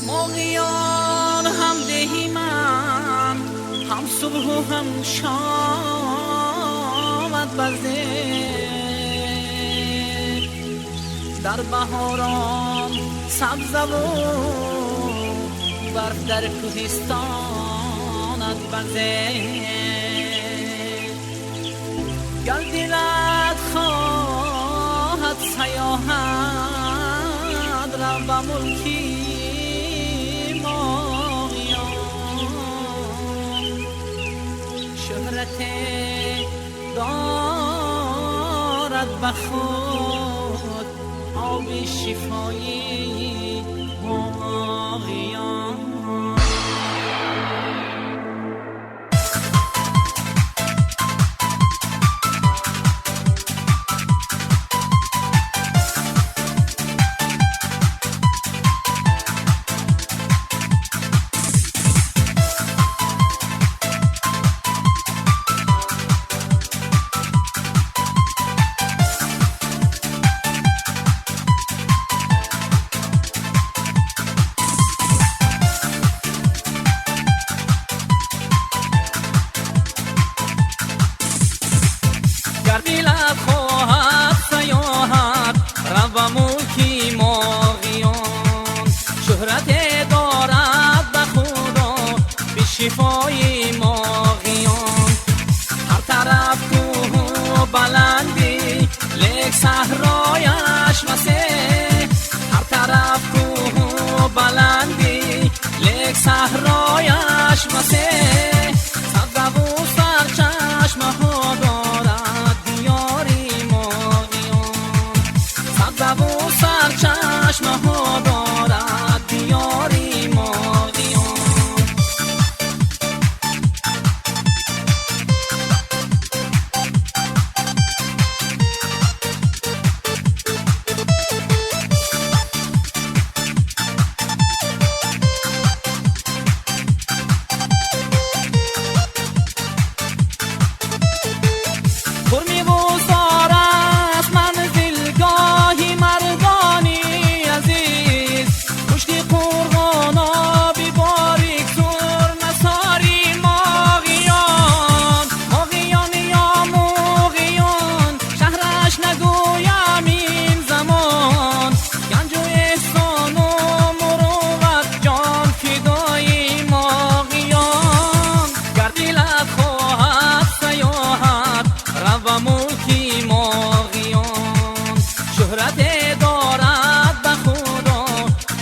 ماغیان همدهی من، هم صبح و هم شامت برده در بهاران سبز و برف در کوهستانت برده گر دلت خواهد سیاحت را به ملکی شهرت دارد به خود آب شفایی ماغیان. گر دلت خواهد سیاحت رو به ملکی ماغیان شهرت دارد به خدا به شفای ماغیان هر طرف کوه و بلندی لیک صحرایش مسیح هر طرف کوه و بلندی لیک صحرایش مسیح سبزه و سرچشمه ها دارد سرچشمه ها دارد دیاری ماغیان. فرمی بزار است منزلگاهی مردانی عزیز پشتی قرغان آبی باریک سر نساری ماغیان ماغیان یا ماغیان شهرش نگویم این زمان گنج و احسان و مروت جان فدای ماغیان گر دلت خواهد سیاحت رو به ملکی ماغیان شهرت دارد به خدا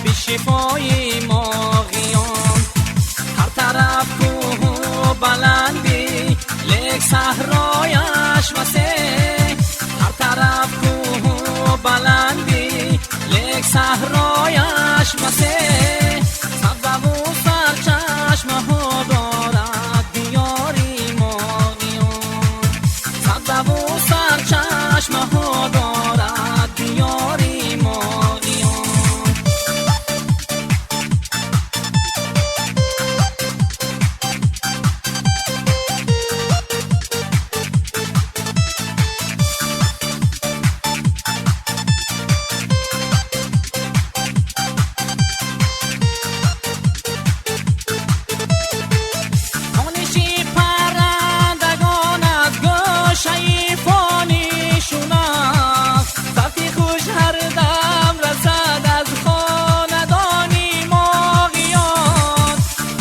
به شفای ماغیان هر طرف کوه و بلندی لیک صحرایش مسیح هر طرف کوه و بلندی لیک صحرایش مسیح سبزه و سرچشمه ها دارد دیاری ماغیان سبزه و سرچشمه ها دارد دیاری ماغیان. آنشی پرندگان از گوشه فانی شناخت صوتی خوش هر دم رسد از خاندانی ماغیان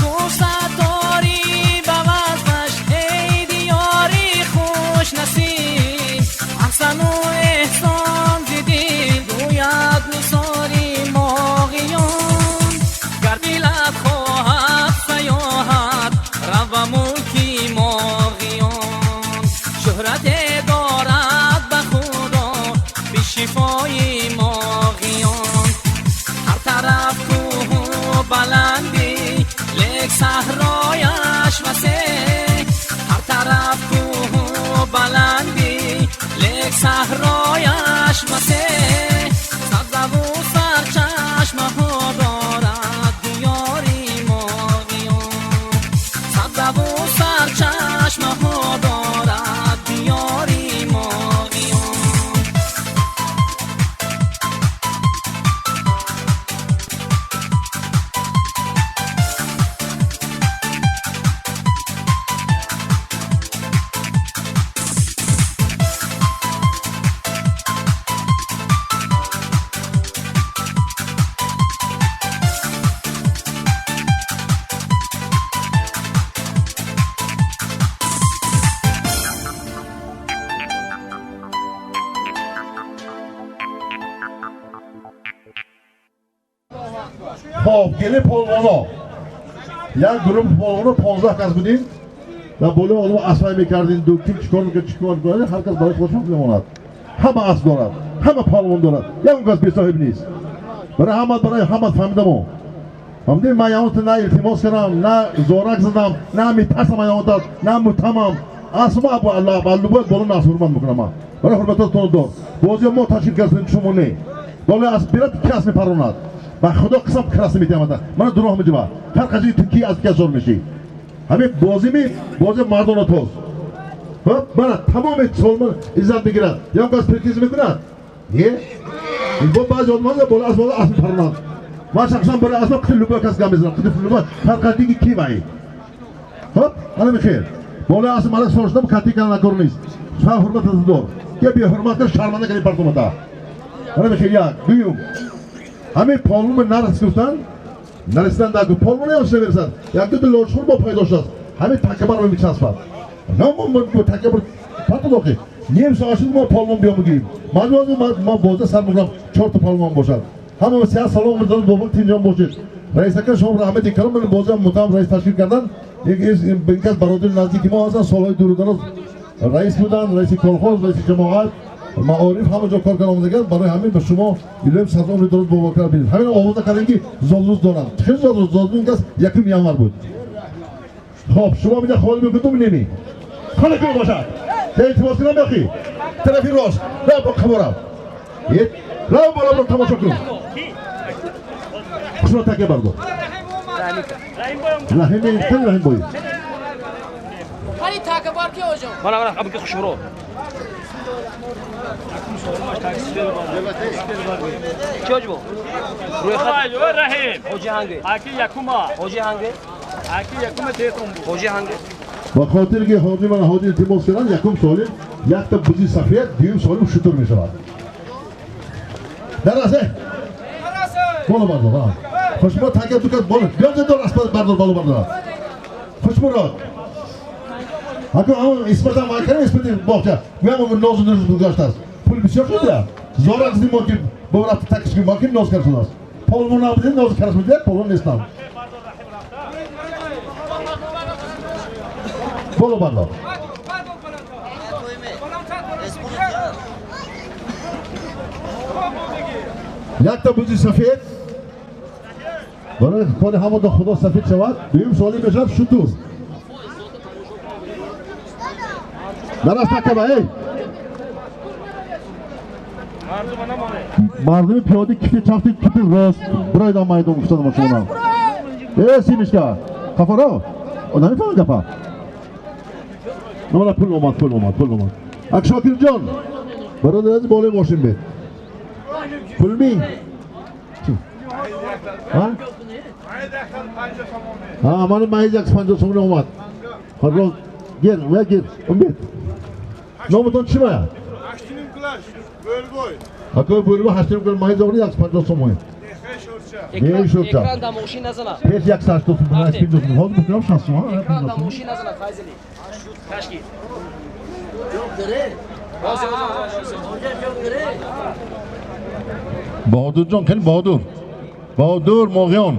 گفت ستاری به وصفش ای دیاری خوش نصیب احسن و احسان زدی گوید نثاری ماغیان گر دلت خواهد سیاحت رو به ملکی ماغیان شهرت دارد به خدا به شفای ماغیان هر طرف کوه و بلندی لیک صحرایش مسیح هر طرف کوه و بلندی لیک صحرایش مسیح سبزه و سرچشمه ها دارد دیاری ماغیان سبزه و سرچشمه ها دارد دیاری ماغیان. خب گلی پولوانا یک گروه پولوانا 15 کس بودیم و بوله علوم اسبای میکردین دو تیم چیکار میکنه هر کس برای خودش میماند همه اسب دارد همه پولوان دارد یک کس بی صاحب نیست برای همه فهمیدم فهمیدیم من یعنی نه التماس کردم نه زورک زدم نه میترسم یعنی نه متمم اصلا ابو الله بالله بالا ناس حرمت میکنم برای حرمتتون دار بازی ما تشکیل کردیم شما نه بالا از بیرت کس میپروند و خدا قسم کلاس میتیامد من دروغ میگم هر کسی تکی از کی زور میشی همین بازی مردان توست خب من تمام سالمان عزت میگیرد یا کس پرکیز میکند یه این بعضی آدم‌ها بالا از بالا اصلا پروند من شخصا برای اصلا کلی لوبا کس گام میزنم کلی لوبا هر کسی کی وای خب حالا میخیر بالا اصلا من سوچتم کاتی کار نکرد نیست شما حرمت دار که بی حرمت شرمنده کنی پردم تا حالا میخیر یا بیوم همین پالون نرس گفتن نرسیدن در پالون یا چه برسد یک دو لوچخور با پیدا شد همین تکبر رو میچسبد نه ما تکبر پاتو داخل نیم ساعت ما پالون بیام بگیریم ما بازه سر میگم 4 تا پالون باشد همه سیاست سلام می‌دارم دوم تیم باشید رئیس اکبر شما رحمت کرم من بازه متهم رئیس تشکیل کردن یک از برادر نزدیک ما هستن سالهای دور و دراز رئیس بودن رئیس کلخوز رئیس جماعت معارف همه جا کار کردن آمدگان برای همین به شما ایلم صد عمر درست با کار بدید همین آوازه کردن که زالروز دارن خیلی زالروز این کس یکم یامر بود خب شما میگه خالی میگم نمی خالی کن باشد اعتماد کنم بخی طرفی راست را با خبرم را بالا با تماشا کن شما تکه بردو رحیم خیلی رحیم بایی خالی تکه بار کی اوجو mana abi ki xushro Çoj bu. Ro'yxat Rahim. Hoji hangi? Aki yakuma. Hoji hangi? Aki yakuma tetum bu. Hoji hangi? با خاطر که حاضر من حاضر التماس کردن یکم سالم یک تا بزی سفید دوم سالم شطور می شود درسته بالا بردار خوشما تاکید تو بالا بیاد دار اسب بردار بالا بردار خوشما را اگه اون اسمت هم کنه اسمت باشه میام ناز درست گذاشته است پول بسیار شده زور از این ممکن باور تاکش که ممکن ناز کرده است پولمون نبوده ناز کرده میده پولمون نیستم بالا بردار یک تا بوزی سفید برای کار همه دا خدا سفید شود دویم سالی بشد شطور درست تکبه ای مردم پیاده کفی چفتی کفی راست برای دا مایدون افتاده ما شما ای سیمشکا کفا را نمیفهم گفا نمالا پول اومد اکشاکر جان برای از بالا ماشین بید پول می ها من مایز یک 50 سومون اومد خب گیر و گیر امید نامتون چی باید؟ هشتینیم کلاش بölgöy. Hakkı bölümü haştırım kılın mayız oğlu yak 50 somoy. Ne şurça? Ekranda moşin nazana. Pes yak saç dostum bana spin dostum. Hadi bu kadar şansım ha. Ekranda moşin nazana Fayzeli. Taşki. Bahadur can kendi Bahadur. Bahadur Moğyon.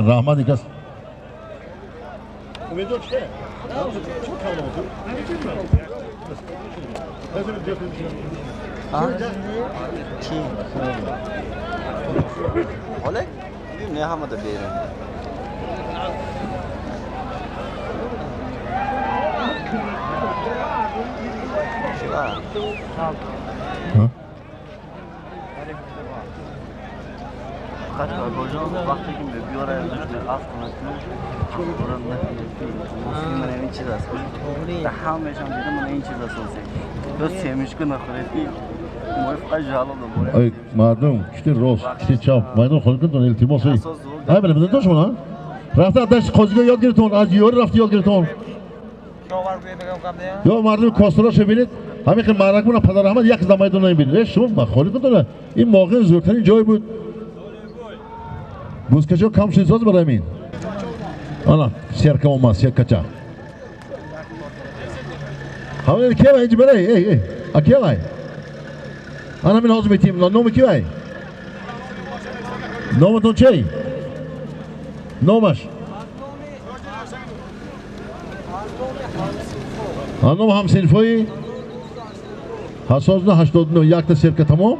Rahmat ikas. Olay? Ne hamada beri? Kaç var hocam? Vakti gibi bir oraya düştü. Aklına oranında Müslüman en içi de daha meşan dedim en içi de olsa. Dost sevmiş ki nakreti. Muafaka jaladı. Ay mardum işte roz işte çap. Maydan xolkun ton iltimos ey. Hay benim de toşma lan. Rafta adaş qoziga yod girton. Az yor rafti yod girton. Yo mardum kostura şebinit. Hamı ki marak buna padar Ahmet yak zamaydan neybil. E şu bak xolkun ton. این موقع زورترین جای بود. بوزکچا کم شد ساز برای مین. آنا سرکم اومد سرکچا. همه کی وای اینجا برای ای اکی وای. Ana men hozir aytayım. Nomi kim ay? Nomi to'chay? Nomash. Anom ham sinfoyi. Hasozna 81 ta serka tamom.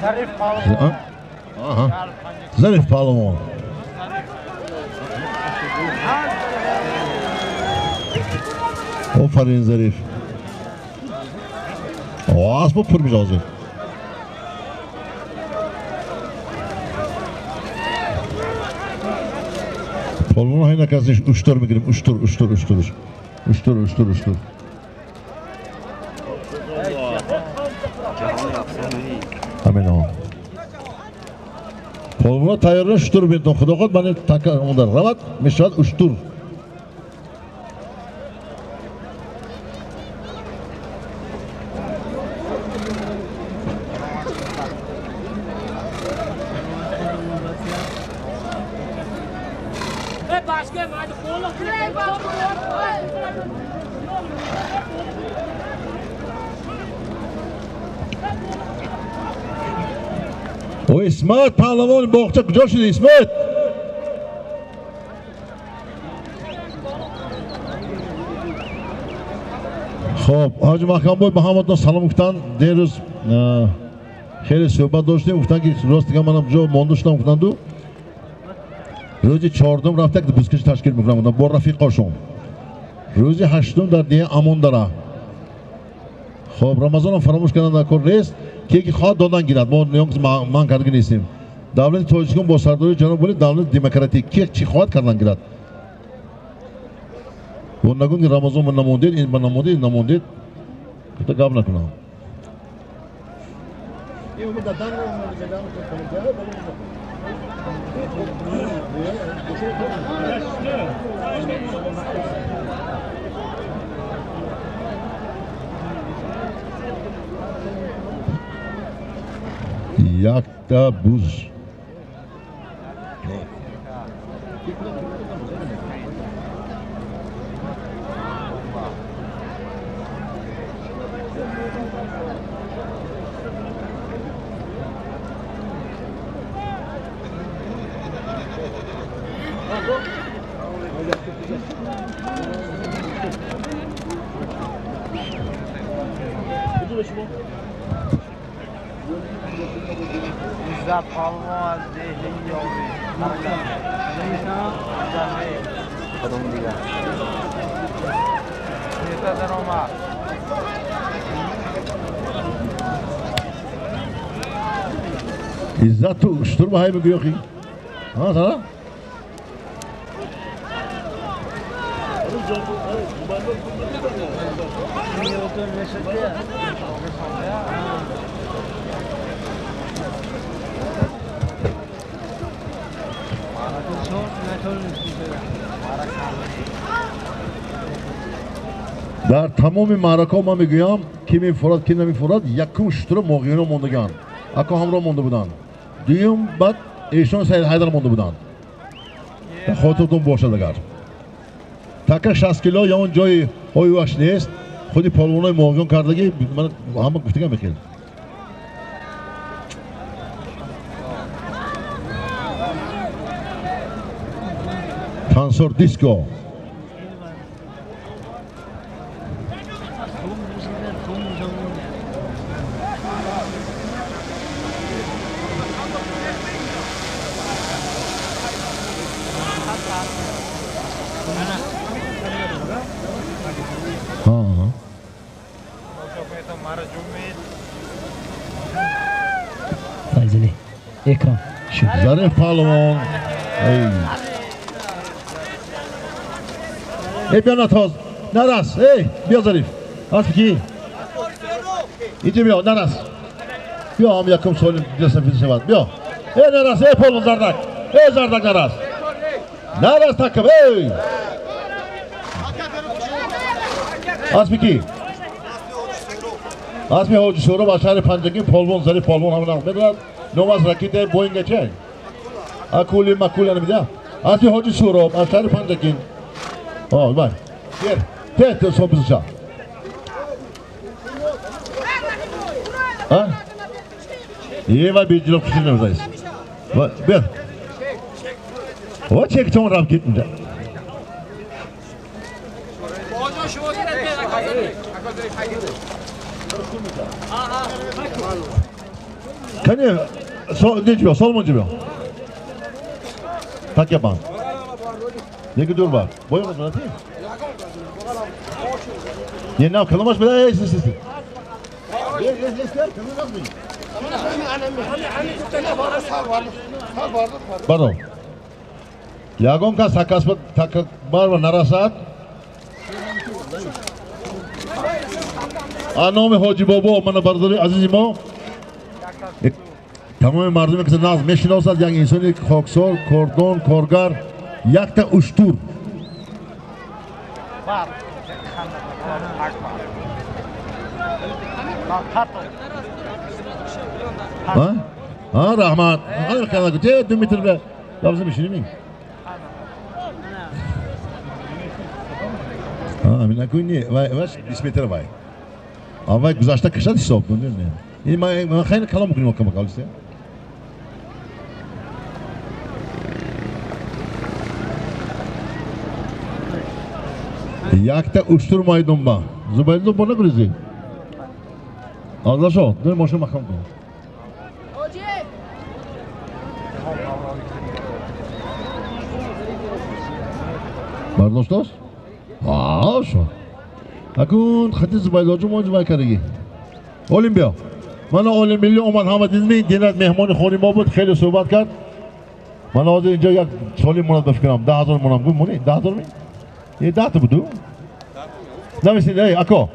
Zarif Palomon. Aha. Zarif Palomon. Ofarin Zarif. Oğaz bu pırmış hozir. Polvon hayna kasih ushtur migirim, ushtur. Amin o. Polvona tayyorla ushtur ben xudo xod meni taka unda ravat, mishvat ushtur. O İsmet Pahlavon boğça kujol shudi İsmet. Xo'p, Hoji Mahkamboy Muhammaddan salom guftan deruz. Xeyli suhbat do'shtim, guftanki rostiga mana bu mondoshdan guftandu. Ro'zi 4 raftak buzkish tashkil miqramida bor rafiq qo'shim. Ro'zi 8 dar diye amondara. Xo'p, Ramazon faramosh kanada ko'rres. Ki xod dodan girad. Man kargin istim. Davlat to'ychigun bosardori janob bo'li davlat demokratik ki xod kardan girad. Bundagun Ramazon namondet, in namondet. Kata gapna kunam. Yakta buz. İzzet Palomon Zehli Yovi. Kadın diga. Neta Roma. İzzet ushtur bahay mi yo'qi? Ha, sana? در تمام معرکه ما میگویم کی میفراد کی نمیفراد یکم شتر موقعینا موندگان اکو همراه مونده بودن دویم بعد ایشون سید حیدر مونده بودن خاطرتون باشد اگر تک 60 کیلو یا اون جای هایوش نیست خودی پالوانای موقعیان کردگی من همه گفتگم بخیر تانسور دیسکو Fayzali, ekran. Şu. Zarif Palomon. Ey bana toz. Naras. Ey, bir Zarif. Az ki. İçim yok, naras. Yok, am yakım solim desem fizi var. Yok. Ey naras, ey Palomon zardak. Ey zardak naras. Naras takım, ey. Az ki. Asmi hoca soru başarı pancaki Palomon Zarif Palomon hamına. Bedel. Nomaz rakite boyun geçen. Akuli makuli anı bir daha. Asli Hoji Surop, Ashari Pandakin. Oh, bak. Gel. Tet sopuzca. Ha? İyi var bir cilok pişirme buradayız. Bir. O çek çoğun ram gitmeyecek. Kani, ne diyor? Sol mu diyor? Tak yapan. Ne gidiyor var? Boya mı atayım? Ne ne kalmaş bile siz. Pardon. Yagon ka sakas takak bar narasat. Anome Hoji Bobo mana bardari azizimo. Tamam mardum kısa naz meşin olsa yani insani koksor, kordon, korgar, yakta uçtur. Var. Ha? Ha rahmat. Hayır kana gute Dimitri be. Labzım işini mi? Ha mina kuni vay bismetre vay. Ama güzaşta kışa dişte optun değil mi? Ma khayna kalam kuni okuma kalırsa. Yakta uçturmaydın ba. Zubaylı bana krizi. Allah şo, dur moşu makam kuni. Bardostos? Haa şo. Akun khati zubaylocu mu zubay karegi. Olimpiya. Mana olimpiyli oman hamad izmi dinat mehmoni khoni babud kheli sohbat kard. Mana hozir inja yak solim munat bafkiram 10,000 munam bu muni 10,000 mi? Ye 10 budu. Namisin ey ako.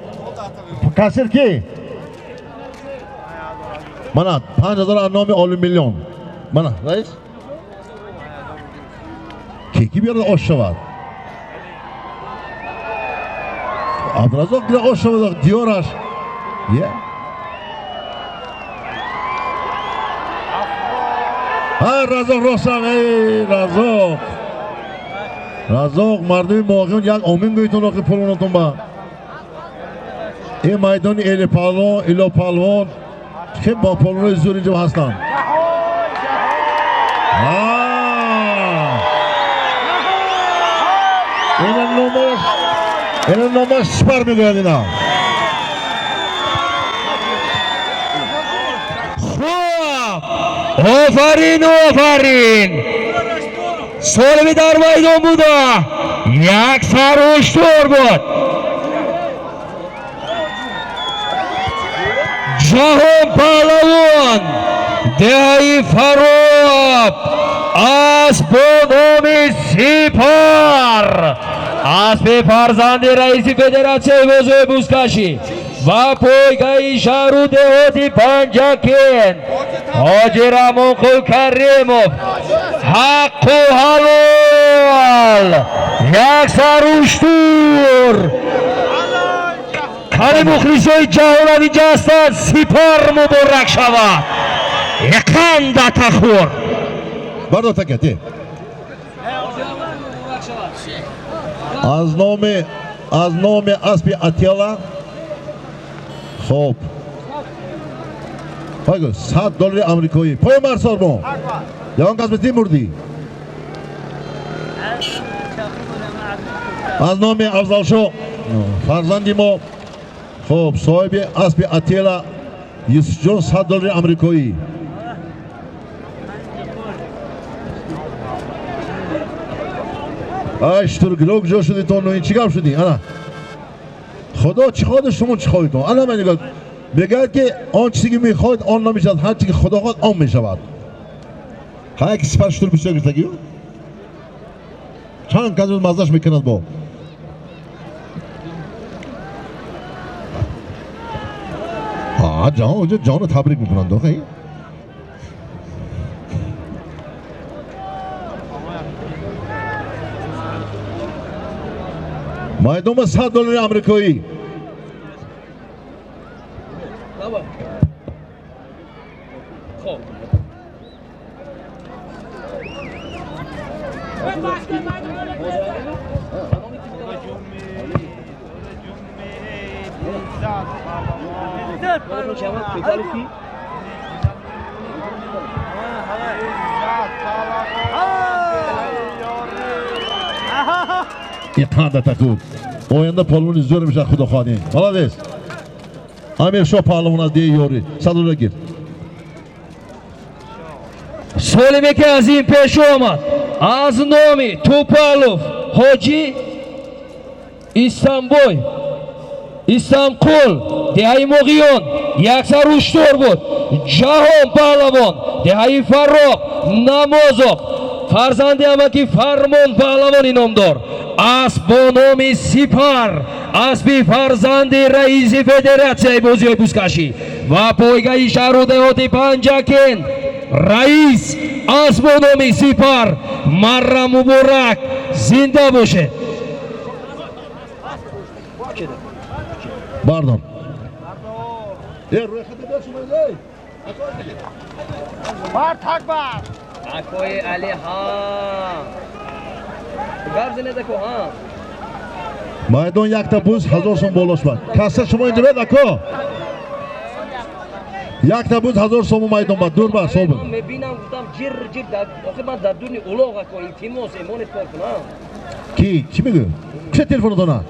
Kasir ki? Mana 5,000 nomi 10 milyon. Mana reis? Keki bir yerde oşça var. Abdrazok bir de oşça var diyorlar. Ye? Ha Razok Rosam ey Razok. Razok mardumi moğun yak omin büyütün okli pulunu tumba. E maydoni eli palvon, ilo palvon. Kim ba pulunu izleyince hastan. Enen nomor süper mi geldin ha? Aferin, aferin. Sol bir darbaydı bu da. Yak sarhoştur bu. Cahon Palavon. Dehi Farop. Asponomi Sipar. Aspe Farzandi Reisi Federasyonu Bozoy Buzkashi. Va poygai sharu dehoti Panjakin. Hoji Ramon Karimov. Haqqu halol. Yak saruştur. Kali mukhlisoy jahon injastan Sipar muborak shavad. Yaqanda takhur. Bardo takati. Az nomi Aspi Atila. Hop. Bakın $100 Amerika'yı. Poy marsor mu? Yavan kasbeti murdi. Az nomi Afzal Şo. Farzandimo. Hop. Sahibi Aspi Atila. Yusufjon $100 Amerika'yı. Ay ştur glok joşudi tonu in chigam shudi ana. خدا چی خواهد شما چی خواهید الان من نگاه بگرد که آن چیزی که میخواهید آن نمیشود هر چیزی که خدا خواهد آن میشود ها یک سپرش تور بسیار گرفتگی چند کس مزدش میکند با جهان اونجا جهان رو تبریک میکنند آخه مایدوم $100 آمریکایی Iqanda takub. O'yinda polvon izlyormuş Xudo xoning. Молодец. Amir shu polvon deyori. Sadurga gir. Solimeke Azim Peshomat, Aznomi Topalov, Hoji İstanbul, İstanbul, Dehay Mogiyon, Yaksa Rushtor bud, Jahon Palavon, Dehay Farrokh, Namozov, Farzandi amaki Farmon Palavoni nomdor, Asbonomi Sipar, Asbi Farzandi Raisi Federatsiyayi Boziyoy Buskashi, va poygai shahru dehoti Panjaken, Rais Asbonomi Sipar, Marra Muborak, zinda bo'she. Pardon. Ro'yxatda bo'lmaydi. Bar takbar. Akoy Alihan. Gabzinada ko ha. Maydon yakta buz 1000 so'm bo'lishman. Kassa shimo indibed ako. Yakta buz 1000 so'm maydon bor. Dur bor so'm. Mebinam gudam jir da. Oxirman daduni ulug'a ko iltimos emonet korkun ha. Ki, kimiga? Che telefonu dona.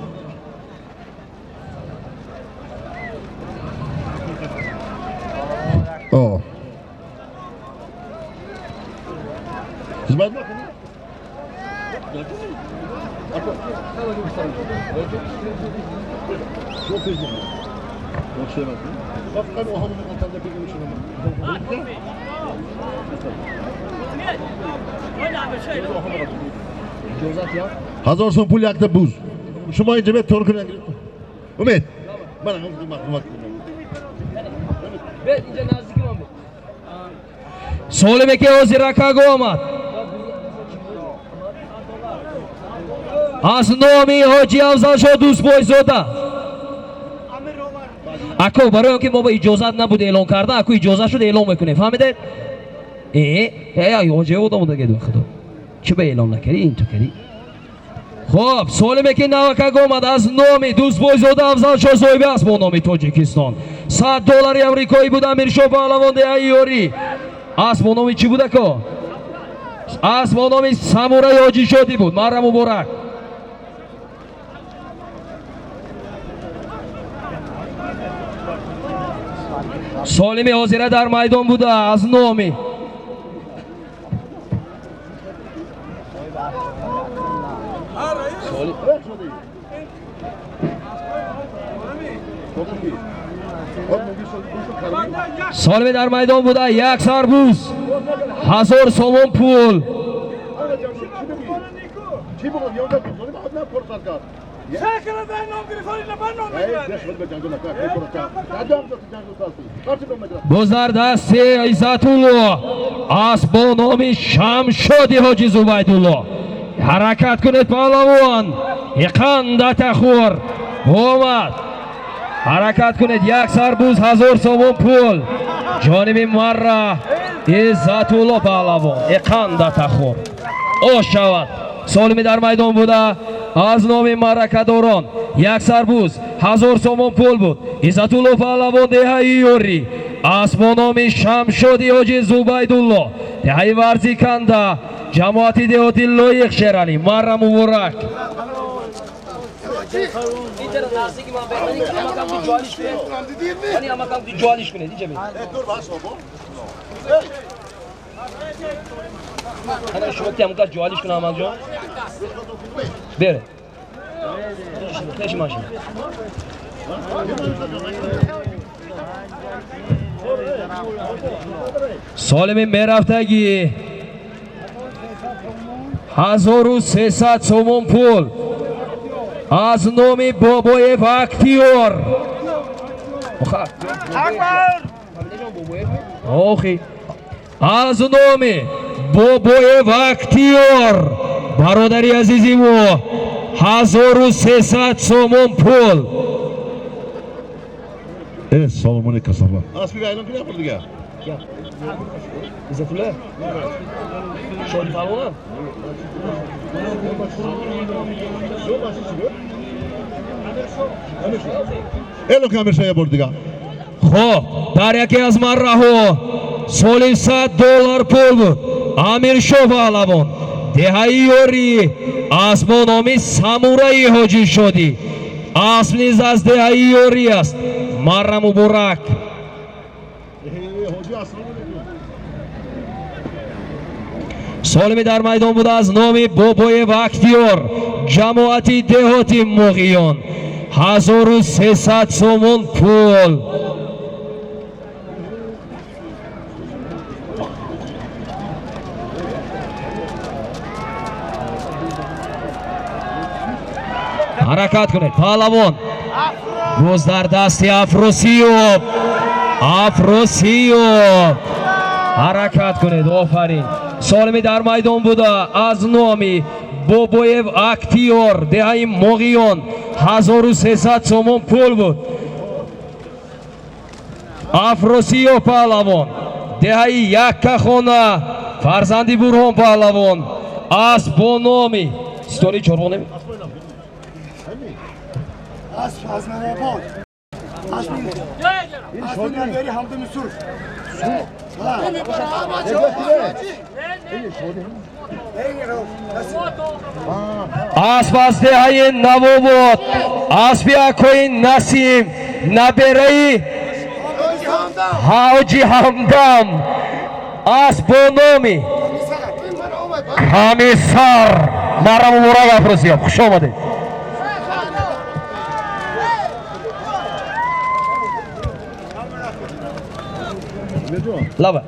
Oh. Hizmet mi? Çok hızlı. Çok şey var. Bak ben o hanımın altında bir gün şunu. Hazır son pul yaktı buz. Şu mayınca ben torkuna girip. Ümit. Bana bak. Ben ince nazik imam. Solimeke Ozirakago Ahmad, Asnomi Hoji Afzal Shoh Dustboyzoda. Ako برای اینکه ما با اجازت نبود اعلام کرده اکو اجازت شد اعلام میکنه فهمیدید؟ یاجه بودم دیگه دو خدا چه به اعلام نکردی این تو کردی خب سولمکی نوکاگ اومد از نامی دوستبویزاده افضل شاه صاحبی است با نام تاجیکستان $100 امریکایی بود امیرشاه پهلوان دهیاری است با نام چی بوده که است با نام سامورای حاجی شادی بود مرا مبارک سالمی حاضره در میدان بوده از نامی سالمی در میدان بوده یک سربوز 1000 سوم پول بزر دست عزتالله از با نام شمشادی حاجی زبیدالله حرکت کنید پهلوان یقند تخور اومد حرکت کنید یک سربوز 1000 سوم پول جانب مره عزتالله پهلوان یقند تخور او شود سالمی در میدان بوده از نام مرکداران یک سربوز 1000 سوم پول بود عزتالله پهلوان دهه‌ای یوری از با نام شمشادی حاجی زبیدالله دهه‌ای ورزی کنده جماعتی دهاتی لایق شرانی مره مبارک اینجا نزدیک من ببینید که اما کم جوالیش کنه یعنی اما کم جوالیش کنه اینجا ببین انا شما که امکان جوالیش کنه اما جان بره تش ماشین سالمی میرفتگی 1300 سوم پول از نام بابای وقتیار آخی از نام بابای وقتیار برادری عزیزی و 1300 سوم پول سالمون کسافه اسبی ایلان کنه پر دیگه İzzatullah. Şöyle falan. Elo kamera bordiga. Xo'p, dar yake az marrahu so'li $100 pul bu. Amir Shoh Pahlavan dehai yori asmonomi samurai hoji shodi. Asliz az dehai yori ast. Marra muborak. Solimi dar maydon buda az nomi Boboyev Aktyor jamoati dehoti Mo'g'iyon 1300 so'mon pul. Harakat kuned Pahlavan. Ro'z dar dasti Afrosiyov. Harakat kuned, ofarin. Solimi dar maydon buda az nomi Boboyev Aktyor dehai Mo'g'iyon 1300 so'mon pul bud. Afrosiyov Pahlavan dehai Yakkaxona farzandi Burhon Pahlavan as bo nomi Stori chorvo nemi Aspas dehai Navobod Asbia koin Nasim Naberai Haji Hamdam As Bonomi Komissar Mara muborak Afrosiyov xush omading. Lava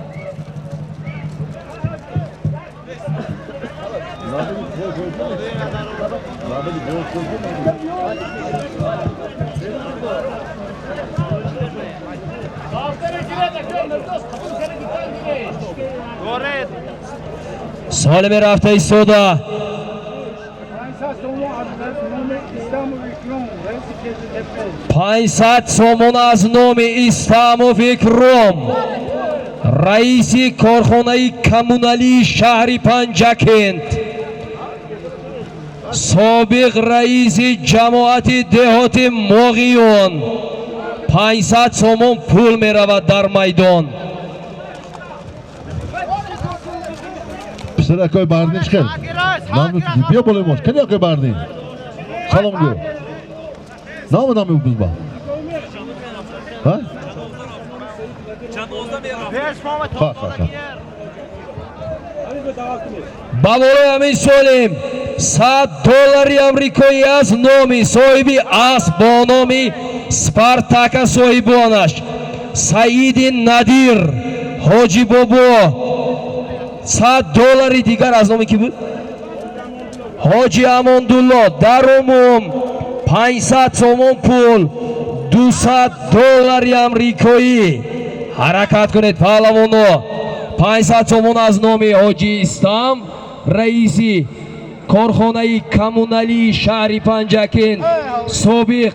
Solimi raftai soda 500 so'mon az nomi Istamov Ikrom raisi korxonai kommunali shahri Panjakent sobiq raisi jamoati dehoti Mo'g'iyon 500 so'mon pul meravad dar maydon. Psira koy bardin chiqar. Bia bo'lamiz. Qanday koy bardin? Salom go. Nima biz bor? Ha? Babolo amin so'lim $100 amrikoiy az nomi sohibi as bonomi Spartaka sohibonash Saidi Nadir Hoji Bobo $100 digar az nomi ki bu? Hoji Amondullo dar umum 500 so'mon pul $200 amrikoiy. Harakat kuned Pahlavanno 500 so'mon az nomi Hoji Istam raisi korxonai kommunali shahri Panjakent sobiq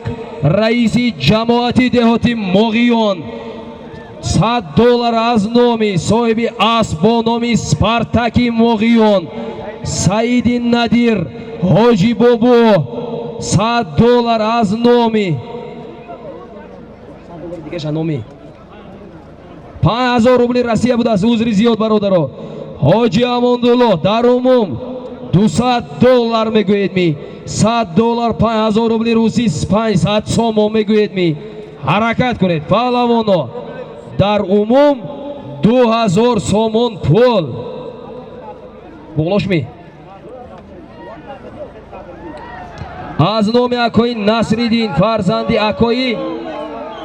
raisi jamoati dehoti Mo'g'iyon $100 az nomi sohibi as bo nomi Spartaki Mo'g'iyon Saidi Nadir Hoji Bobo $100 az nomi $5000 Rossiya budasi uzri ziyod barodaро Hoji Amondullo dar umum $200 megӯед ми $100 $5000 руси 500 сомон megӯед ми. Ҳаракат кунед Паҳлавоно дар умум 2000 сомон пул буғлошми аз номи акои Насриддин фарзанди акои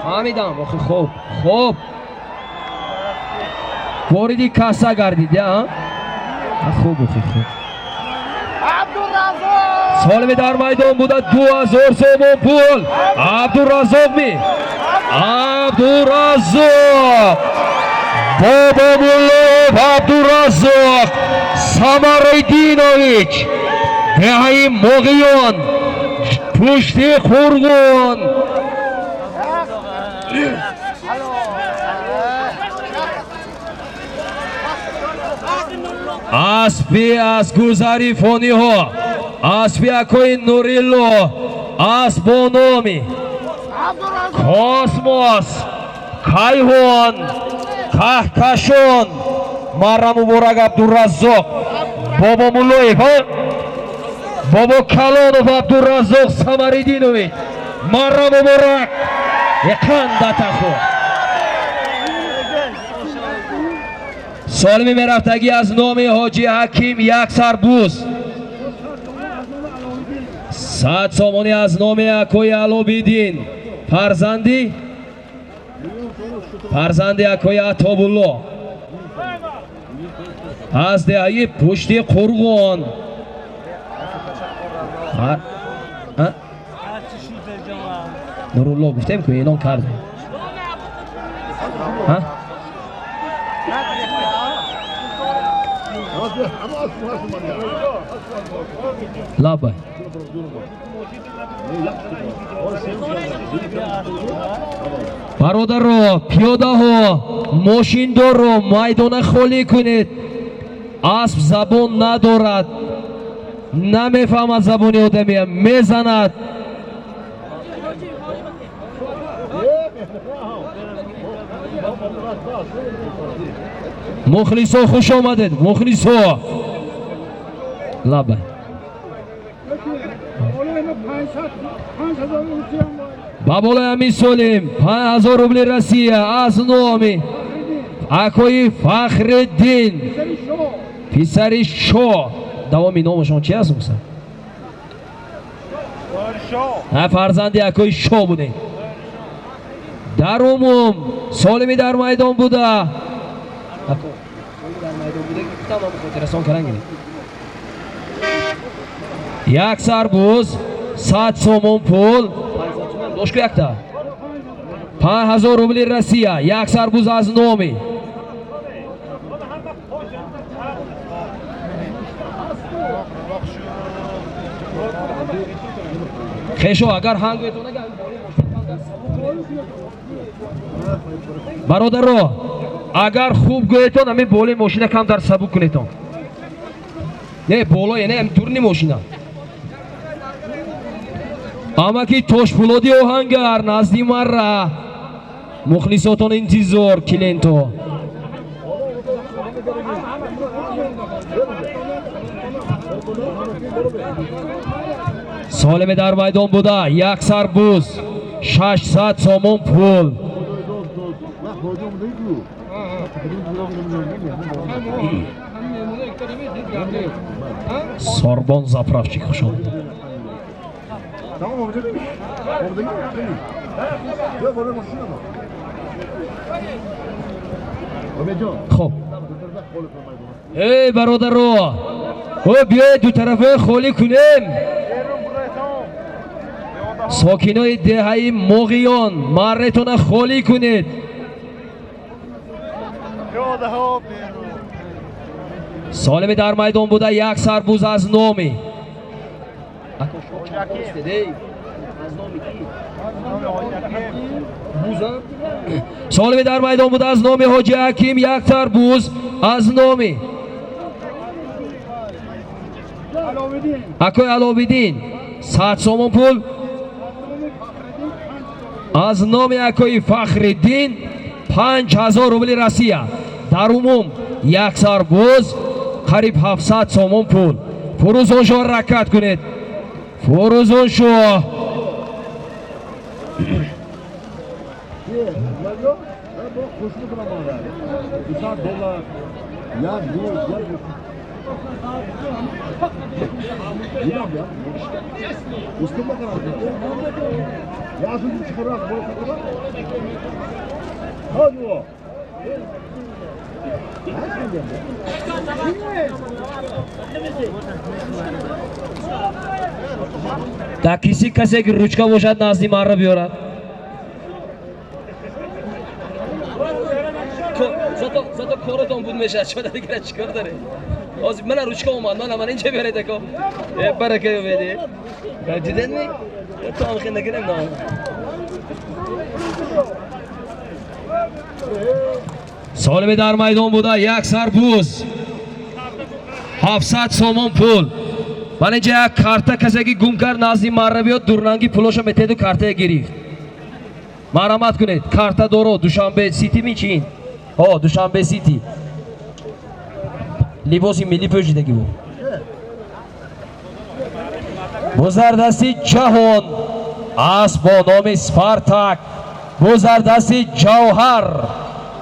фаҳмидам. Охи хоб вориди касса гардид хуб охи хуб солими дар майдон буда 2000 сомон пул Абдураззоқми Абдураззоқ Бобомуллов Абдураззоқ Самариддинович деҳаи Моғиён пушти اسبی از گذری فانی ها اسبی اکوی نوریلو اسب با نامی کاسموس کایهون کهکشون مرا مبارک عبدالرزاق بابا مولویف بابا کلانوف عبدالرزاق سمریدینوی مرا مبارک یکان دتخو سالمی میرفتگی از نام حاجی حکیم یک سربوز 100 سامانی از نام اکوی علابیدین فرزندی اکوی عطابالله از دهی پشتی قرغان نورالله گفتیم که اعلان کرده لابای برادر پیاده ها ماشیندار رو میدان خالی کنید اسب زبان ندارد نمیفهمد زبانی آدمی میزند مخلصا خوش آمدید مخلصا لابای بابالای امین سالم 5000 روبل رسیه از نامی اکوی فخرالدین پسری شاه دوامی نامشون چی هست موسا؟ فرزندی اکوی شاه بوده در عموم سالمی در میدان بوده یک سربوز 100 سومون پول دوشکو یک تا 5000 روبل رسیه یک سربوز از نامی خیشو اگر هنگ بیتو نگه برادر رو اگر خوب گویتون همین بالای ماشین کم در سبک کنیتون نه بالا یعنی هم دورنی ماشین اما که توش پولادی آهنگر نزدی مرا مخلصاتون انتظار کلینتو سالم در میدان بوده یک سربوز 600 سومون پول ساربان زفرفچی خوش آمد خب ای برادر رو بیاید دو طرفه خالی کنیم ساکنای دهه مغیان مرتون خالی کنید سالم در میدان بوده یک سربوز از نامی سالم در میدان بوده از نامی حاجی حکیم یک سربوز از نامی اکوی علابیدین 100 سومون پول از نام اکوی فخرالدین 5000 روبل رسیه در عموم یک سربوز قریب 700 سومون پول فروزون شو حرکت کنید فروزون شو تا کسی که روچکا باشد نزدی مرا بیارد زدو کارتون بود میشه شده دیگه چیکار داره از من روچکا اومد من اینجا بیاره دکو برکه بده دیدن می تو هم خیلی نگیرم نه سالم در میدان بوده یک سربوز 700 сомон пул. Ман инҷа як карта касаки гум кард назди марра биёд дурнанги пулоша метеду картая гирифт. Марҳамат кунед, карта доро Душанбе Сити мичин. О, Душанбе Сити. Либоси милли пӯшидаги бу. Бузардасти ҷаҳон аст бо номи Спартак. Бузардасти ҷавҳар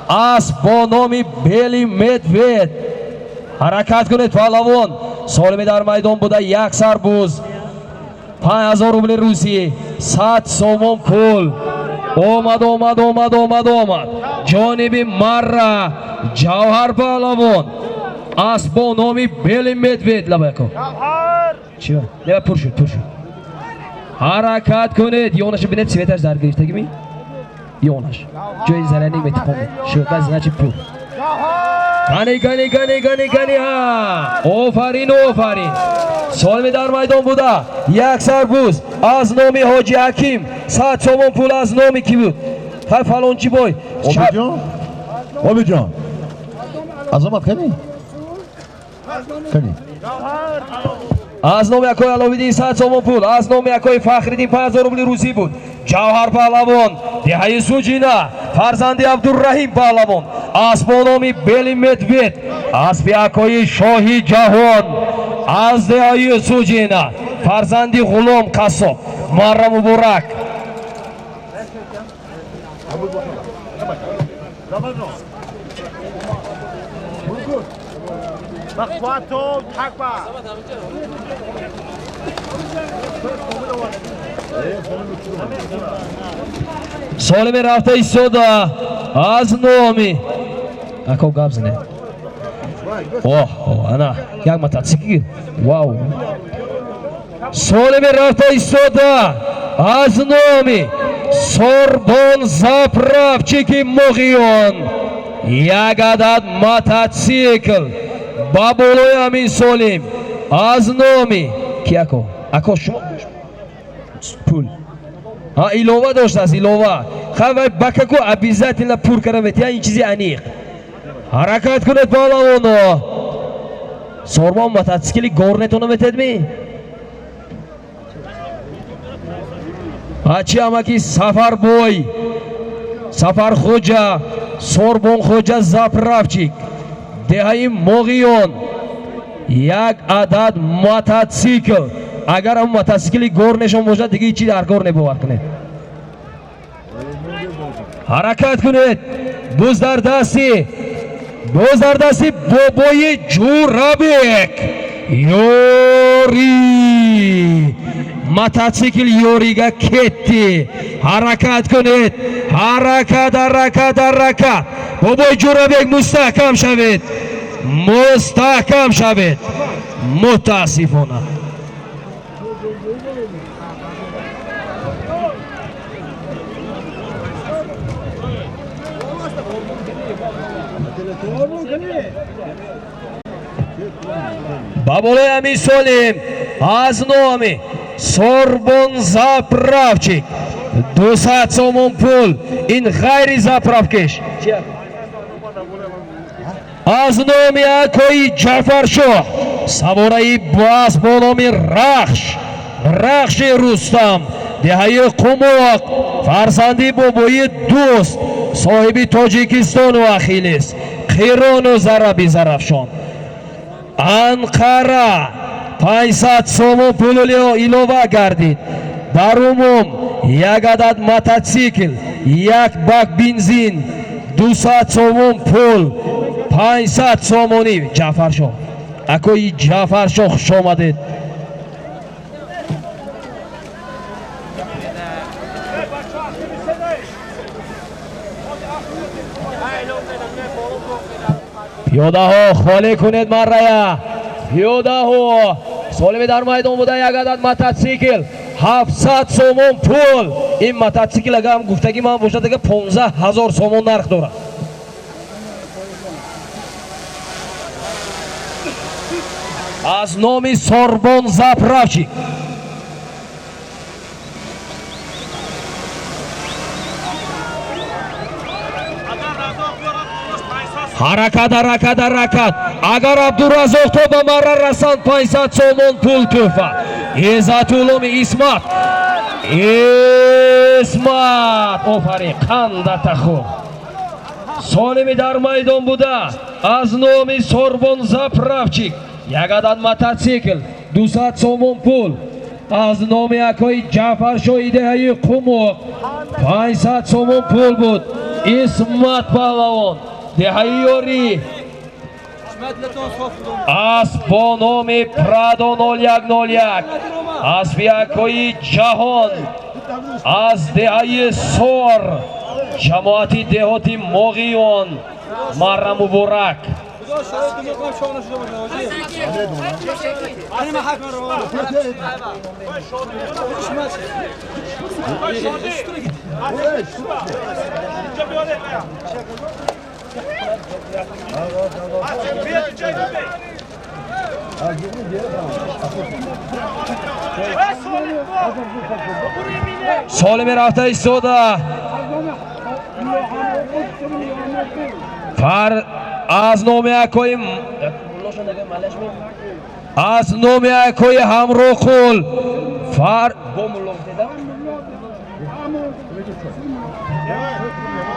аст бо номи Бели Медвед. ҳаракат кунед паҳлавон. солими дар майдон буда як сарбуз 5000 рубли русӣ 100 сомон пул. омад ҷониби марра ҷавҳар паҳлавон аст бо номи Бели Медвед. лабако чиба неба пур шуд. ҳаракат кунед. ёнаша бинед светаш дар гирифтагими ёнаш ҷои зарани метиқом шӯба значи пур. гани офарин. солими дар майдон буда як сарбуз аз номи ҳоҷи ҳаким 100 сомон пул. аз номи ки буд ҳай фалончи бой обиҷон азамат кани аз номи акои аловиддин 100 сомон пул. аз номи акои фахриддин 5000 рубли русӣ буд. ҷавҳар паҳлавон деҳаи суҷина фарзанди абдурраҳим паҳлавон аст бо номи Бели Медвед. аспи акои шоҳи ҷаҳон аз деҳаи суҷина фарзанди ғулом қассоб. марра муборак. солими рафта истода аз номи ако гап зане ана як мотоцикл вау. солими рафта истода аз номи Сорбон заправчики Моғиён як адад мотоцикл ба болои ҳамин солим аз номи ки ако шумо пул илова доштааст. илова хавай бакаку обязательно пур кара метия. ин чизи аниқ. ҳаракат кунед паҳлавоно. сорбон мотоцикли горнетона метедми ачи амаки сафарбой сафархоҷа сорбонхоҷа заправчик деҳаи Моғиён як адад мотоцикл. агар ам мотоцикли гор нешон бошад диги чӣ дар гор небовар кунед. ҳаракат кунед. буз дар дасти бобои Ҷурабек ёри мотоцикл ёрига кетди. ҳаракат кунед. ҳаракат бобои Ҷурабек мустаҳкам шавед. мутаассифона ба болои ҳамин солим аз номи Сорбон заправчик 200 сомон пул. ин ғайри заправкеш. аз номи акои Ҷаъфаршоҳ савораи бас бо номи рахши Рустам деҳаи Қумоқ фарзанди бобои Дӯст соҳиби Тоҷикистону Ахилес Қирону Зараби Зарафшон. Анқара 500 сомон пул илова гардид. дар умум як адад мотоцикл як бак бензин 200 сомон пул 500 сомонӣ. Ҷаъфаршоҳ акои Ҷаъфаршоҳ хуш омадед. пиёдаҳо холӣ кунед маррая. пиёдаҳо солими дар майдон буда як адад мотоцикл 700 сомон пул. ин мотоцикл агам гуфтаги ман бошад ага 15000 сомон нарх дорад. аз номи Сорбон заправчик حرکت حرکت حرکت. اگر عبدالرزاق تو به مرا رسند 500 سومون پول توفه. عزت علوم اسمت آفرین قندت خور. سالمی در میدان بوده از نام سوربون زاپراوچیک یک عدد موتورسیکل 200 سومون پول. از نام یکای جعفر شایده قموق 500 سومون پول بود. اسمت پهلوان دهی یاری از با نام پرادو 0101 از یکای جهان از دهی سور جماعتی دهاتی موغیون مرا مبارک. سالم رفته ایستاده از نام یکای همراه خول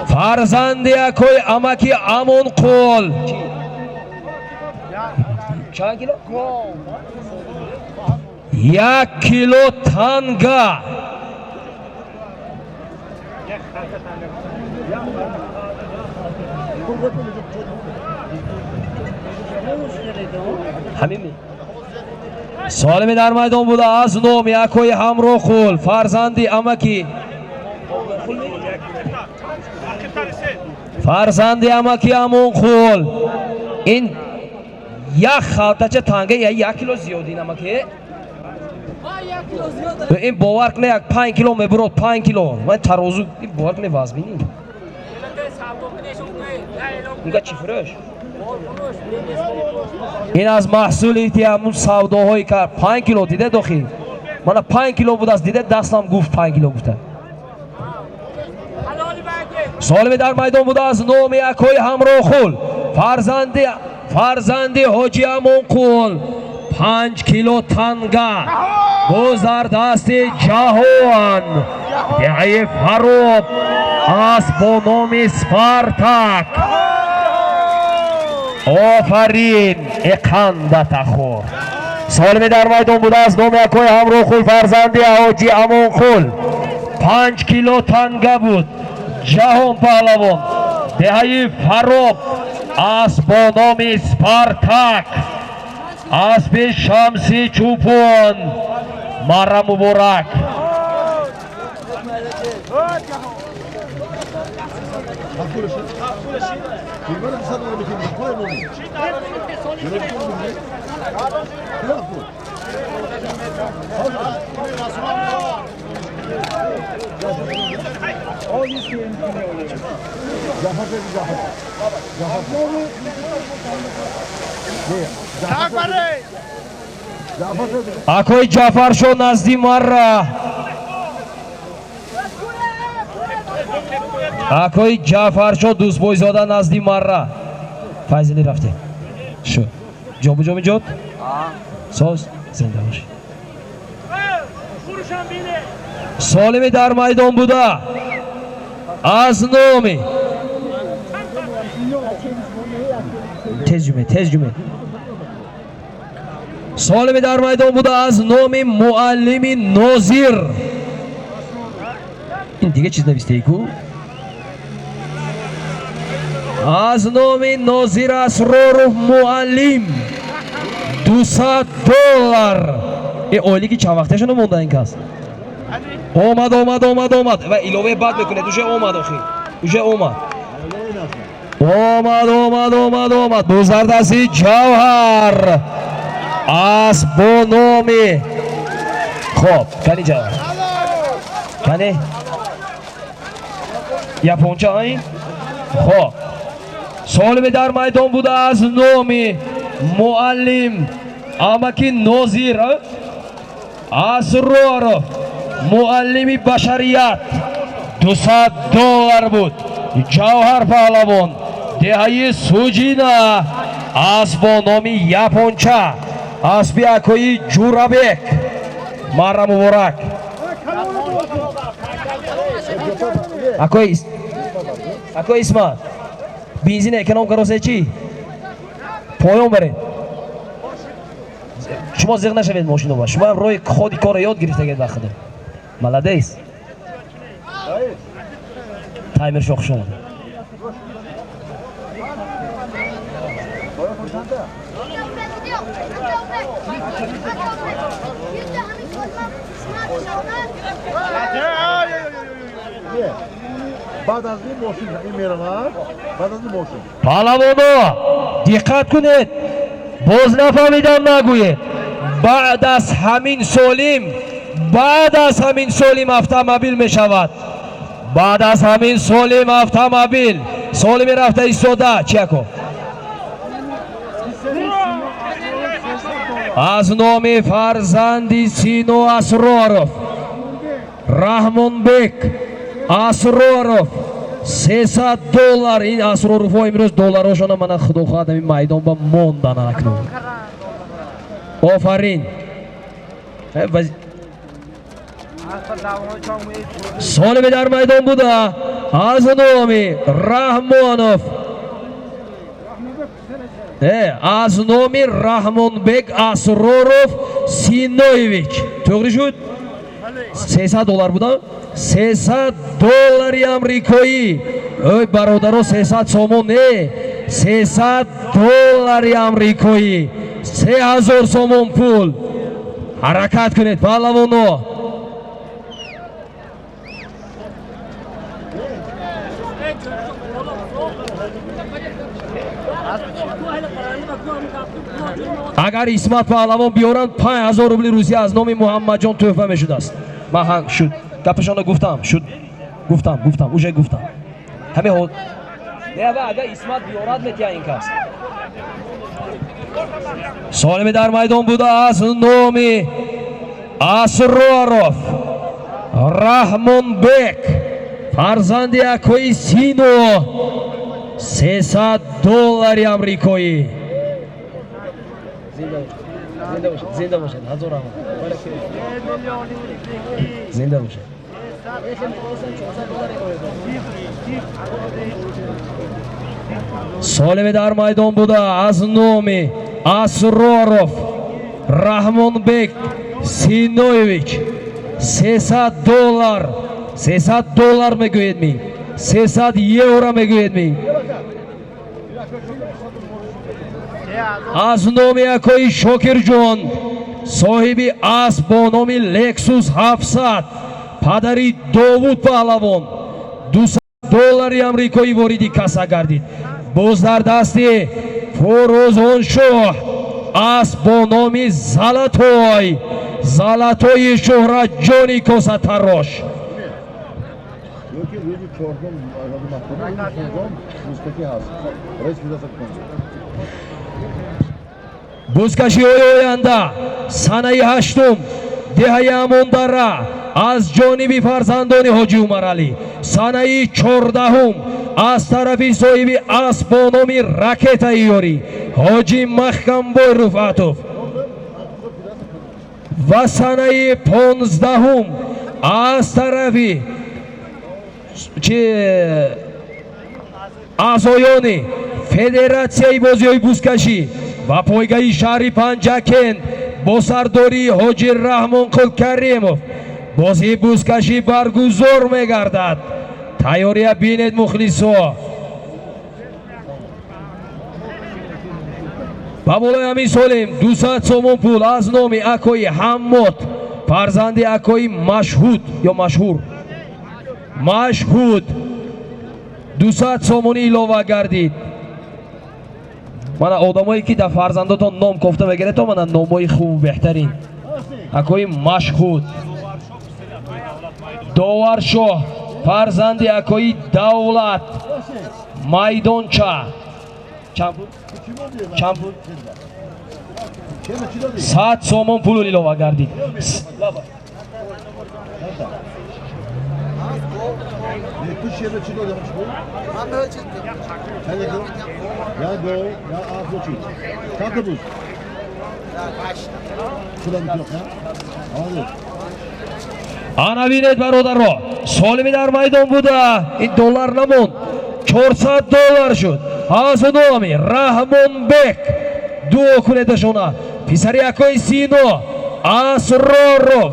فرزند یکای امکی امون قول چند کیلو؟ 1 کیلو تنگه همین سالمی در میدان بوده از نام یکای همراه خول فرزندی امکی امون خول. این یک خالتچه تنگه یا 1 کیلو زیادی نمکه این باور کنه یک 5 کیلو میبرد 5 کیلو من ترازو این باور کنه وزن بینی اینگه چی فروش این از محصولیتی همون سوداهایی کرد 5 کیلو دیده داخل من 5 کیلو بود از دیده دستم گفت 5 کیلو گفته. سالمی در میدان بوده از نام یکای همراه خول فرزندی حاجی امون قول 5 کیلو تنگه گذر دست جهان دهی فروب از با نام سپارتاک آفرین اقندت خور. سالمی در میدان بوده از نام یکای همراه خول فرزندی حاجی امون قول 5 کیلو تنگه بود. جهان پهلوان دهی فروب از با نام سپارتاک اسب شمسی چوپون مرا مبارک. اکوی جعفر شو نزدی مرا اکوی جعفر شو دوست بویزاده نزدی مرا فیضلی رفته شو جابو جابو جاد ساز زنده باشی. سالمی در میدان بوده از نامی تیز جمعه سالمی در میدان بوده از نام معلم ناظر. این دیگه چیز نویسته ای کو از نام ناظر اسرار معلم $200. این اولی که چند وقته شنو مونده این کس اومد و ایلوه بعد بکنه دوشه اومد اومد بزردستی جوهر از بونومی خب کنی جوهر کنی یا پونچه این خب سالمی در میدان بوده از نامی معلم امکی ناظر اسرار معلمی بشریت $200 بود. جوهر پهلوان деҳаи Суҷина аз бо номи японча асби акои Ҷурабек марра муборак. Акой Исмат бензин эконом каросе чи поён баред. Шумо зиқ нашавед мошиноба. Шумо ҳам роҳи ходи кора ёд гирифтагед вақтida. Маладес. Таймер шо хуш омад. بعد از این ماشین این میرود بعد از این ماشین پهلوانو диққат кунед. боз нафаҳмидам нагӯед. баъд аз ҳамин солим автомобил мешавад. баъд аз ҳамин солим автомобил солими рафта истода чиако аз номи фарзанди Сино Асроров Раҳмонбек Асроров $300 ин Асроровҳо имрӯз долларҳошона мана худо хоҳад ин майдон ба мондан акнун. Офарин. Солими дар майдон буда аз номи Раҳмонов аз номи Раҳмонбек Асроров Синоевич. Туғри шуд? $300 буда? $300 амрикоӣ. Ой бародаро 300 сомон не. $300 амрикоӣ. 3000 сомон пул. ҳаракат кунед паҳлавоно. агар Исмат паҳлавон биёранд 5000 рубли рӯзӣ аз номи Муҳаммадҷон тӯҳфа мешудааст. ман ҳанг шуд гапашона гуфтам шуд гуфтам уже гуфтам ҳаме ҳол нева агар Исмат биёрад метия ин кас. солими дар майдон буда аз номи Асроров Раҳмонбек фарзанди акои Сино $300 амрикоӣ. زنده باشد حضور آمد زنده باشد. солими дар майдон буда аз номи Асроров Раҳмонбек Синоевич $300 мегӯед ми €300 мегӯед ми аз номи акои Шокирҷон соҳиби асб бо номи Lexus 700 падари Довуд Паҳлавон $200 амрикоӣ вориди каса гардид. боз дар дасти Фурӯзоншоҳ асб бо номи Залатои Шӯҳратҷони Косатарош. бузкашиҳои оянда санаи 8 деҳаи Амондара аз ҷониби фарзандони Ҳоҷи Умаралӣ, санаи 14 аз тарафи соҳиби асб бо номи Ракетаи ёрӣ Ҳоҷи Махкамбой Руфатов ва санаи 15 аз тарафи аъзоёни Федератсияи бозиҳои бузкашӣ ва пойгаи шаҳри Панҷакент бо сардории Ҳоҷи Раҳмонқул Каримов бозии бузкашӣ баргузор мегардад. тайёрия бинед мухлисо. ба болои ҳамин солим 200 сомон пул аз номи акои Ҳаммод фарзанди акои Машҳуд ё Машҳуд 200 сомонӣ илова гардид. мана одамое ки дар фарзандотон ном кофта мегиред то мана номои хуб беҳтарин акои Машҳуд. Доваршоҳ фарзанди акои Давлат майдонча 100 сомон пул илова гардид. Tu şehirde çiğ oluyor mu? Ben böyle çizdim. Sen de gör. Ya go, ya ağzı çiğ. Kalk buz. Ya kaçtı. Şurada bir yok ya. Hadi. Ana binet barodaro. Solimi dar maydon buda. In dollar namon. 400 dollar şut. Hazır nomi. Rahmon Bek. Duo kuneta şuna. Pisari akoy Sino. Asrorov.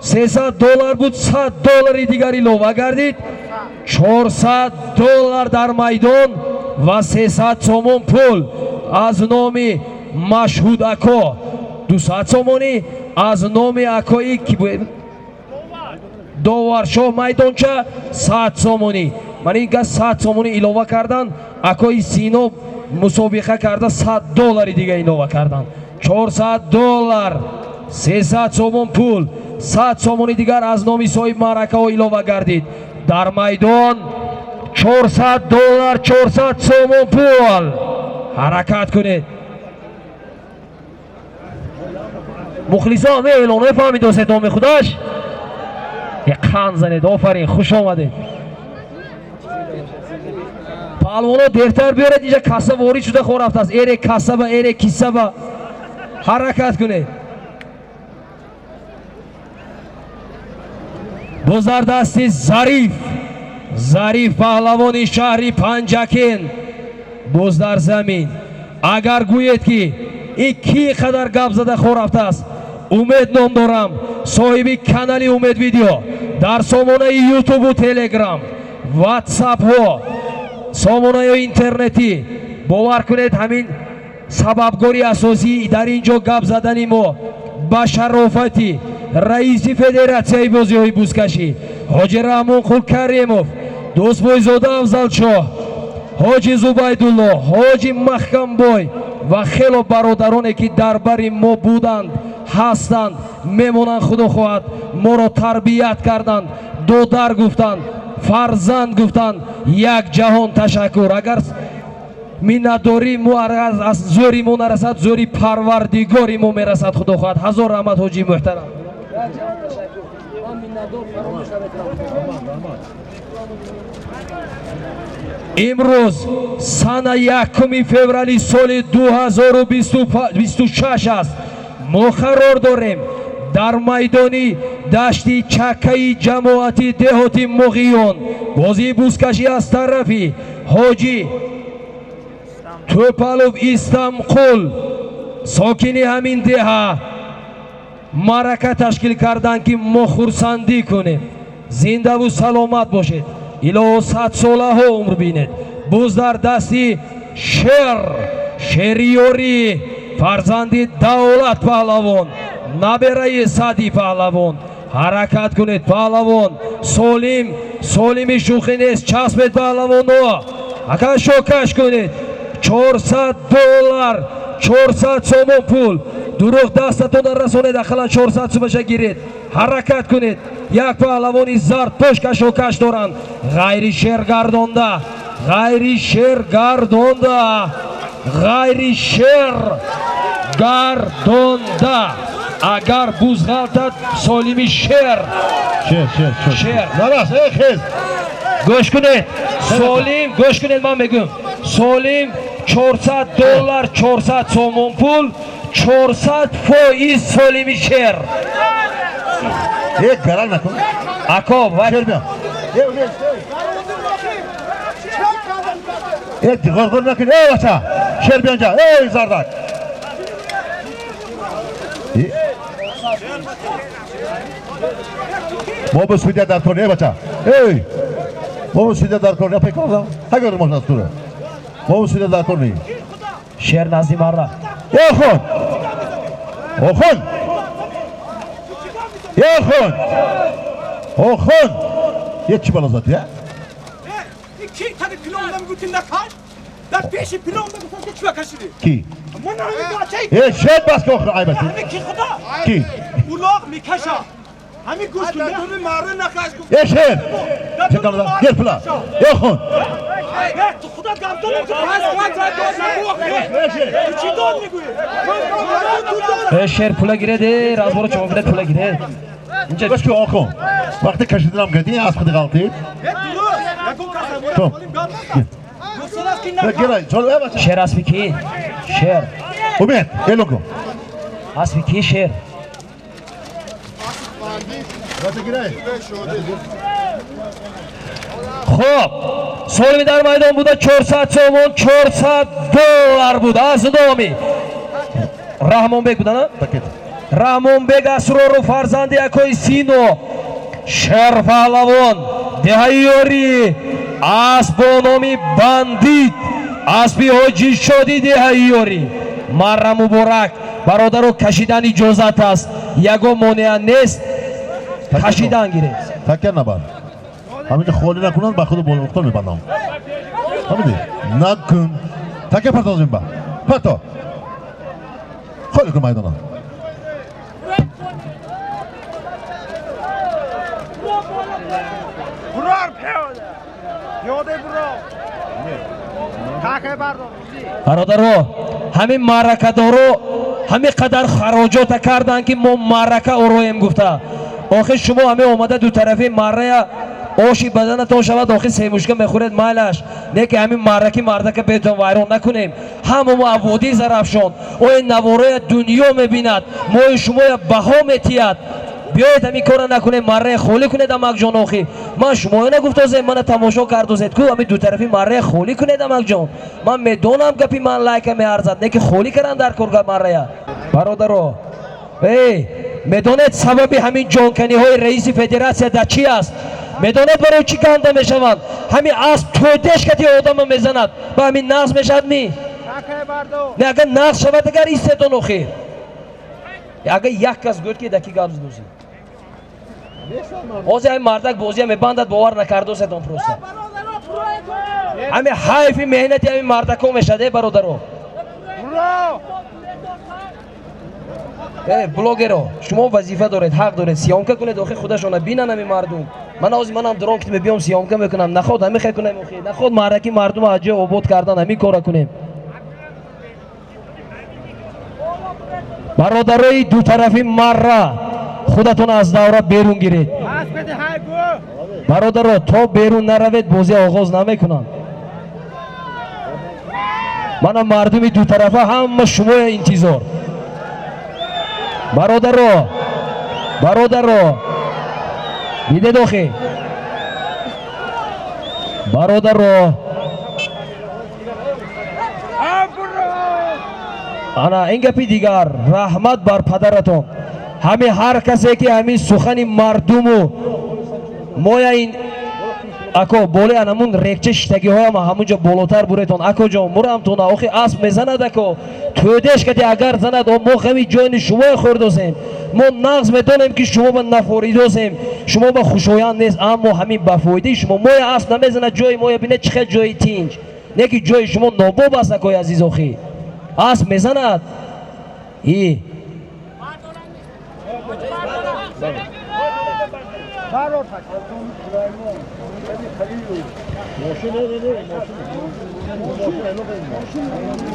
300 dollar bud 100 dollari digari lova gardid. 400 dollar dar maydon va 300 somon pul az nomi Машҳуд Ако 200 сомонӣ аз номи Акои доваршоҳ майдонча 100 сомонӣ. Ман ин газ 100 сомонӣ илова кардан. Акои Сино мусобиқа карда 100 доллари дига илова кардан. 400 доллар 300 сомон пул 100 сомонӣ дигар аз номи соҳиб маъракаҳо илова гардид. Дар майдон 400 доллар 400 сомон пул. ҳаракат кунед. مخلصان اعلانه فهمید و صدام خودش یک خان زنید. آفرین خوش آمدید. پهلوانا دیرتر بیارید اینجا کاسه وارد شده خور رفته است. ایره کاسه با ایره کیسه با حرکت کنید. بزرگ دستی ظریف پهلوانی شهری پنجکین боз дар замин. Агар гӯед ки ин ки қадар гап зада хор рафта аст, Умед ном дорам, соҳиби канали Умед видео дар сомонаи ютубу телеграм, ватсапҳо, сомонаи интернетӣ бовар кунед ҳамин сабабгори асосӣ дар ин ҷо гап задани мо ба шарофати раиси федератсияи бозиҳои бузкашӣ ҳоҷи Раҳмонқул Каримов, Дӯстбойзода Афзалшоҳ, ҳоҷи Зубайдулло, ҳоҷи Маҳкамбой ва хело бародароне ки дар бари мо буданд, ҳастанд, мемонанд. Худо хоҳад моро тарбият карданд, додар гуфтанд, фарзанд гуфтанд. Як ҷаҳон ташаккур. Агар миннатдорӣ аз зӯри мо нарасад, зӯри парвардигори мо мерасад. Худо хоҳад. Ҳазор раҳмат ҳоҷи муҳтарам. имрӯз сана 1 феврали соли 2026 аст. мо қарор дорем дар майдони дашти чаккаи ҷамоати деҳоти Моғиён бозии бузкашӣ аз тарафи ҳоҷи Тӯпалов Истамқул сокини ҳамин деҳа маърака ташкил карданд ки мо хурсандӣ кунем. Зиндаву саломат бошед. Илоҳо 100 солаҳо умр бинед. Буз дар дасти шериёри фарзанди Давлат Паҳлавон, набераи Сади Паҳлавон. ҳаракат кунед паҳлавон. солими шӯхӣ нест. часпед паҳлавоно. акашокаш кунед. 400 доллар 400 сомон пул. дуруғ дастатона расонед. ақаллан 400 сумаша гиред. ҳаракат кунед. як паҳлавони зард пӯш кашокаш доранд. ғайри шер гардонда. агар бузғалтад солими шер гӯш кунед. солим гӯш кунед. ман мегӯм солим 400 доллар 400 сомон пул 400% солими шер. гарал накун. Ако ғорғор накун. бача шер биёнҷа. зардак мо бо судя дар кор. бача мо бо судя дар кор. пекорда ҳагар мошна тура мо бо судя дар кор. шер назди марра. Oxun! Yetki bana zaten ya. İki tane pilonla mı gutunda kal? Da peşi pilonla mı satı çuva kaşırı? Ki? Aman abi kaçay. Şehit baskı oxun aybeti. Hani ki kuda? Ki? Ulaq mi kaşa? Hani kuş kunde? Hani marı nakaş kuş. Şehit! Çekalada gel pula. Oxun! Tu kuda gamdan mı? İçi don mi güye? şer pula giredi. Razboru çoğun pula giredi. اینجا باش که آقا وقتی کشیدنم گردی از خود غلطی خب گرای چلو بچه شعر اسبی کی؟ شعر امید ایلو کن اسبی کی شعر؟ بچه گرای خب سولمی در میدان بوده 400 سومون 400 دلار بوده از نامی رحمان بگ بوده نه؟ رحمان بگ اسرور و فرزند یکوی سینو شهر پهلوان دهیاری از با نامی بندید اسبی حاجی شدی دهیاری مرا مبارک برادر کشیدن اجازت است یگو مانع نیست کشیدن گیرد تکر نبر همینجا خالی نکنن با خود بول مختار میبندم همینی نکن تکر پرتازیم با پرتا خالی کن میدانا برار پیاده پیاده برار تاکه بردار برادرو همین معرکه دارو همین قدر خراجات کردن که ما معرکه اورویم گفته آخه شما همه اومده دو طرفی معرکه آشی بدنتون شود آخه سیموشکه میخورید مایلش نه که همین معرکه مردکه بهتون ویران نکنیم همه ما عوادی ظرفشان او این نواره دنیا میبیند ما شما بها میتید بیایید همین کار نکنیم مره خولی کنید امک جان آخی من شما نگفتم من تماشا کردوزید کو همین دو طرفی مره خولی کنید امک جان من میدونم گپی من لایک میارزد نه که خولی کردن در کار مره برادرو ای میدونید سبب همین جانکنی های رئیس فدراسیون در چی است میدونید برای چی گنده میشوند همین اسب تویدش که آدم میزند با همین نقص میشد می نه اگر نقص شود اگر ایستتون آخی اگر یک کس گفت که دکی گابز دوزی اوزی همین مردک بوزی همین بندت باور نکرده ستون پروسته همین حیفی مهنتی همین مردک ها میشده برادرو بلوگرو شما وظیفه دارید حق دارید سیامکه کنید آخه خودشون بینن همین مردم منم درون که بیام سیامکه میکنم نخود همین خیر کنم آخه نخود معرکی مردم حاجی آباد کردن همین کارا کنیم برادرای دو طرفی مره خودتون از دوره بیرون گیرید برادرها تا بیرون نروید بازی آغاز نمیکنن منم مردمی دو طرفه همه شما انتظار برادرها بیده داخل برادرها انا این گپی دیگر رحمت بر پدرتون همین هر کسی که همین سخن مردمو مویا این اکو بولی انمون ریکچه شتگی های ما همونجا بالاتر بوریتون اکو جان مرم تونه آخی اسب میزند اکو تودش کدی اگر زند ما خمی جان شما خوردوزیم ما نغز میدونیم که شما با نفوریدوزیم شما با خوشایند نیست اما همین بفویدی شما مویا اسب نمیزند جای مویا بینه چخه جای تینج نه که جای شما نابو بست اکوی عزیز آخی اسب میزند ای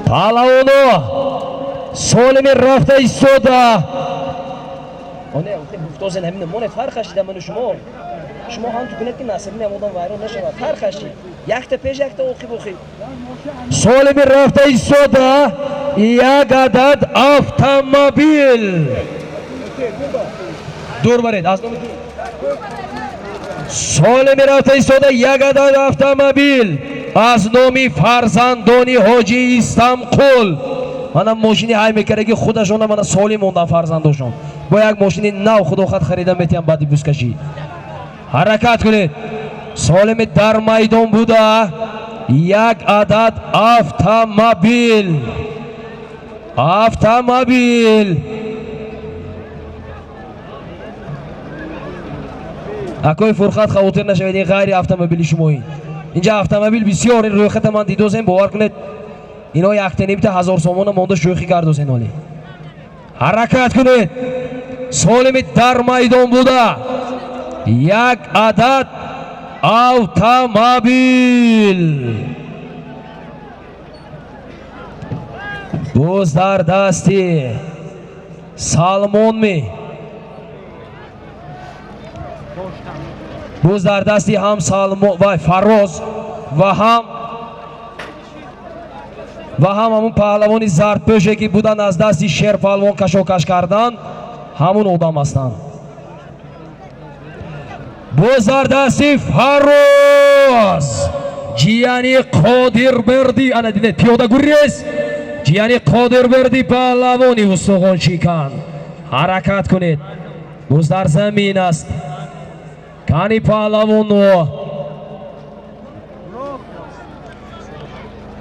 پهلوانو سالمی رفته ایستاده آنه گفتازن همین مونه فرق شده من شما هم تو کنید که نصرین امادان ویران نشود فرق شد یک تا پیش یک تا اوخی بخی سالمی رفته ایستاده یک عدد اتومبیل دور برید از نام سالمی رفته ایستاده یک عدد اتومبیل از نامی فرزندانی حاجی استمقل منم ماشینی های میکره که خودشون من سالی موندن فرزنداشون با یک ماشینی نو خدا خود خریدم میتیم بعدی بوسکشی حرکت کنید سالمی در میدان بوده یک عدد اتومبیل اکوی فرخت خاطر نشوید این غیر اتومبیل شمایی اینجا اتومبیل بسیار روی خط من دیدوزیم باور کنید اینا یک تنیبت 1000 سومون مونده شوخی کردوزین ولی حرکت کنید سالمی در میدان بوده یک عدد اتومبیل دوز در دستی سالمون می باز در دستی هم سالم و فراز و همون پهلوانی زردپوشی که بودن از دستی شیر پهلوان کشوکش کردن همون آدم هستند. باز در دستی فراز جیانی قادر بردی انا دیده پیاده گریز جیانی قادر بردی پهلوانی استخوان شکن حرکت کنید. باز در زمین است کانی پهلوان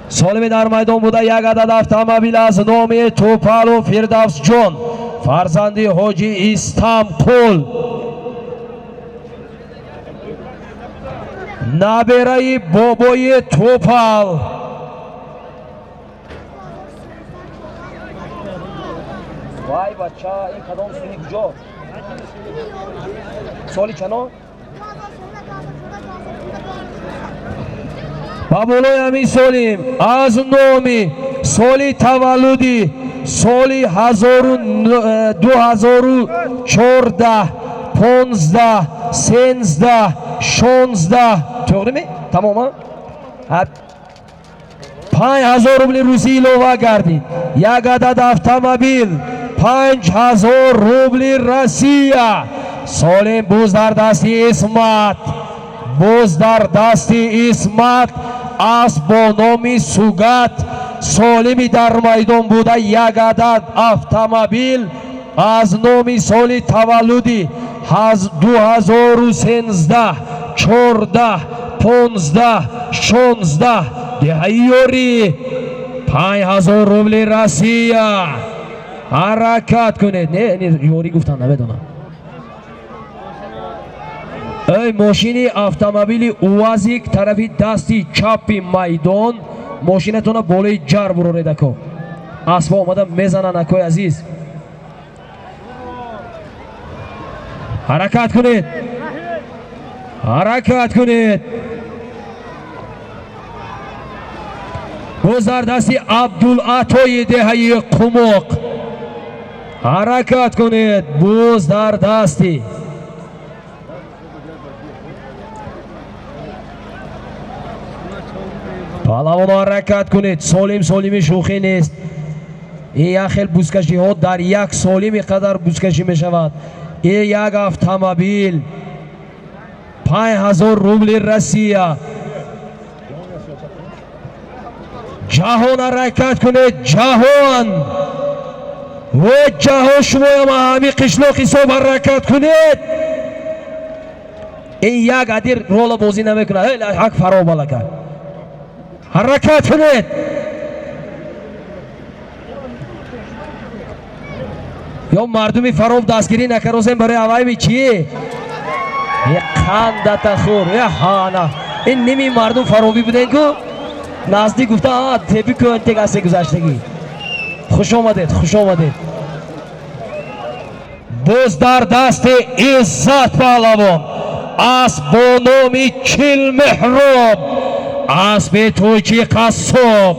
سالمی در میدان بوده. یک عدد اتومبیل از نام توپالو فردوس جان فرزندی حاجی استانبول نابرای بابای توپال وای بچه این کدام سونی کجا سالی چنان بابولوی همین سالیم از نامی سالی تولدی سالی 2014 15 13 16 توقعی می؟ تمام 5000 روبل روسی لوها گردید. یک عدد اتومبیل 5000 روبل روسیه. سالم باز در دستی اسمت باز در دستی اسمت از با نام سوگت سالمی در میدان بوده. یک عدد اتومبیل از نام سالی تولدی 2013 14 15 16 دهیاری 5000 روبل روسیه. حرکت کنید. نه یوری گفتن نبیدونم. ای ماشینی اتومبیلی اوازیک طرفی دستی چپی میدان ماشینتون بالای جر برو ردکو اسبا اومدم میزنن اکوی عزیز. حرکت کنید. حرکت کنید. باز در دستی عبدالعطای دهی قمق حرکت کنید. باز در دستی پهلوان حرکت کنید. سالمی شوخی نیست. این خیلی بوزکشی ها در یک سالمی قدر بوزکشی می شود. این یک اتومبیل 5000 روبل روسیه. جهان حرکت کنید. جهان و جهان شما هم همی قشلاق حساب حرکت کنید. این یک عدیر رول بازی نمی کنه. حق فرا بالا کرد. حرکت کنید. یا مردمی فروب دستگیری نکروزیم برای هوایی چیه؟ یه خندت خور یه خانه این نمی مردم فروبی بودن که نزدیک گفته تیپی که انتگ هسته گذشتگی. خوش آمدید. خوش آمدید. باز در دست عزت پهلوان از بانامی چل محراب اسب تویچی قصاب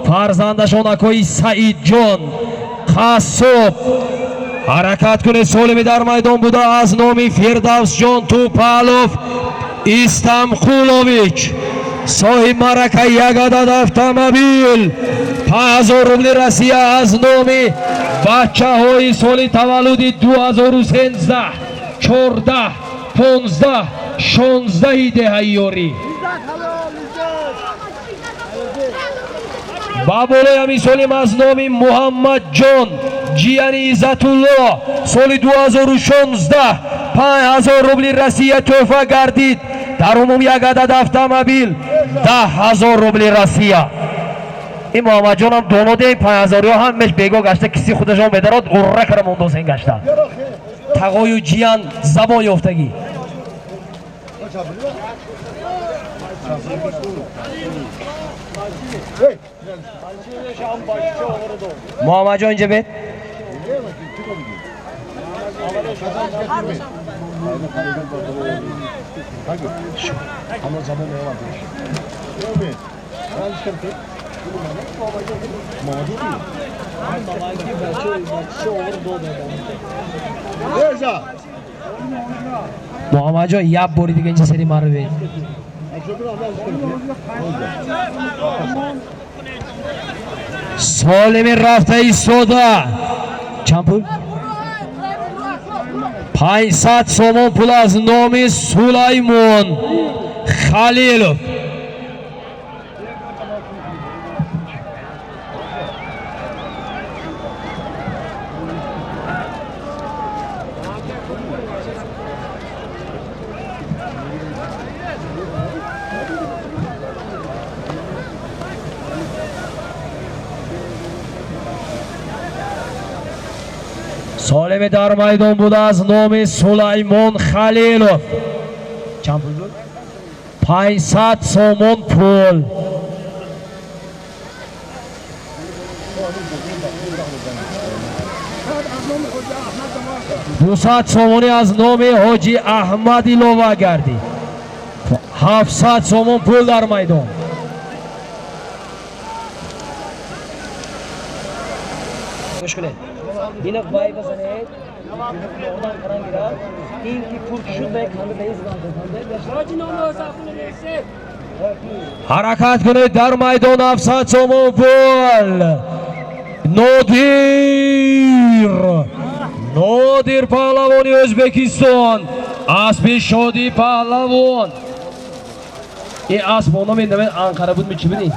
فرزندشان اکوی سعید جان قصاب حرکت کنه. سالمی در میدان بوده از نامی فردوس جان توپالوف استانبولویچ صاحب مرکه یک عدد اتومبیل 5000 روبل روسیه از نامی بچه های سالی تولدی 2013 14 15 16 دهیاری. بابولوی همی سالیم از نامی محمد جان جیانی عزت الله سال 2016 5000 روبل روسیه تحفه گردید. در عموم یک عدد اتومبیل 10000 روبل روسیه. این محمد جان هم دانوده 5000 هم مش بیگا گشته کسی خودشان بدارد اوره کرده موندوسین گشته تقای جیان زبان یافتگی. محمد جان اینجا بید. Muhammadjon yap boradigancha seni marve. Solimi rafta istoda. Champul. 500 somon pul az nomi Sulaymon Khalilov. Solimi dar maydon buda az nomi Sulaymon Khalilov. Chand pul bu? 500 somon pul. Dusat somoni az nomi Hoji Ahmadilova gardi. 700 somon pul dar maydon. Xush keling. Yine vay bazanet. Oradan karan girer. İlki kurşunday kanıdayız. Harakat günü dar maydon 700 somon pul. Nodir Pahlavoni O'zbekiston. Asbi Shodi Pahlavon. Asbona men Ankara budmi chimini.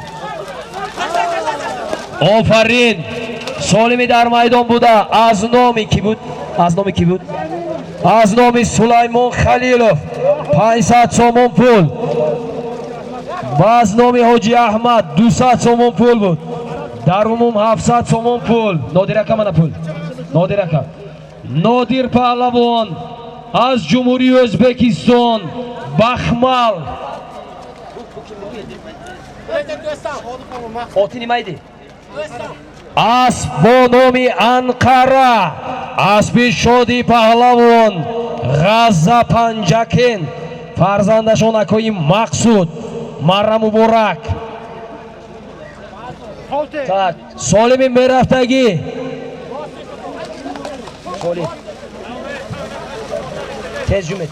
Ofarin. Solimi dar maydon buda az nomi ki bud? Az nomi Sulaymon Khalilov 500 somon pul. Baz nomi Hoji Ahmad 200 somon pul bud. Dar umum 700 somon pul. Nodir aka mana pul. Nodir aka. Nodir Pahlavon az Cumhuriy O'zbekiston Baxmal. Oti nimaydi? Asbonomi Ankara Asbi Shodi Pahlavon G'azza Panjakin farzandashon akoyi Maqsud Marra Muborak Solimi Meraftagi Solim tez jume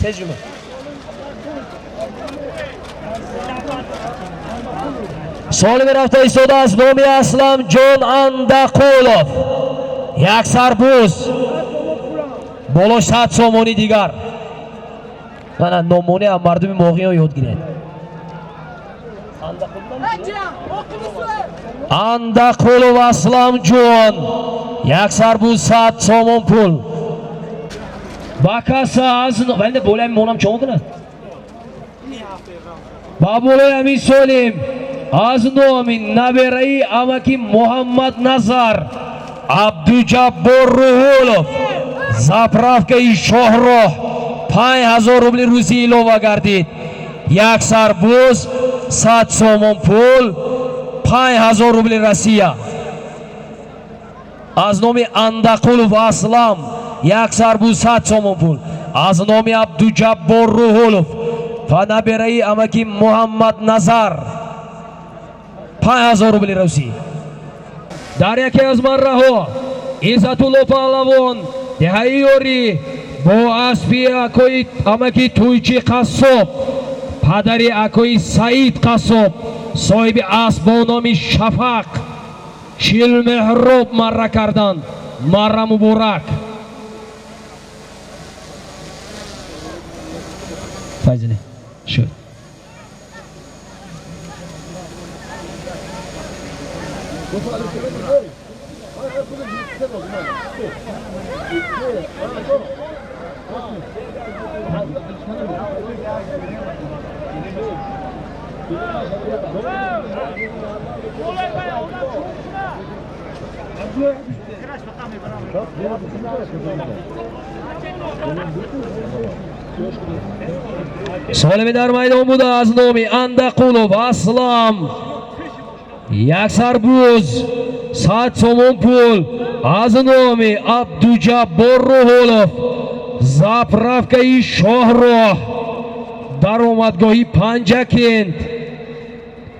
Solimi rafta istoda az nomi Aslamjon Andaqulov yak sarbuz bolo 100 somoni digar mana nomoni ham mardumi mo'g'in yod giradi Andaqulov Aslamjon yak sarbuz 100 somon pul bakasa az bende bo'lam monam cho'g'dina baboloyam Solim az nomi nabirai amaki Muhammad Nazar Abdujabbor Ruhulov zapravka Shohroh 5000 rubl rusiy ilova gardid yak sarbuz 100 somon pul 5000 rubl Rossiya az nomi Andaqulov Aslam yak sarbuz 100 somon pul az nomi Abdujabbor Ruhulov va nabirai amaki Muhammad Nazar 5000 rubl Rossiya Darya ke az marraho Izzatullo Pahlavon dehayori bo asbi akoyi amaki Tuychi Qassob padari akoyi Said Qassob sohibi asbo nomi Shafaq Shil Mehrob marra kardan marra muborak fayzini shu Solimi dar maydon buda az nomi Andaqulov Aslam yak sarbuz 100 somon pul az nomi Abdujabbor Ruhulov zapravkai Shohroh daromadgohi Panjakent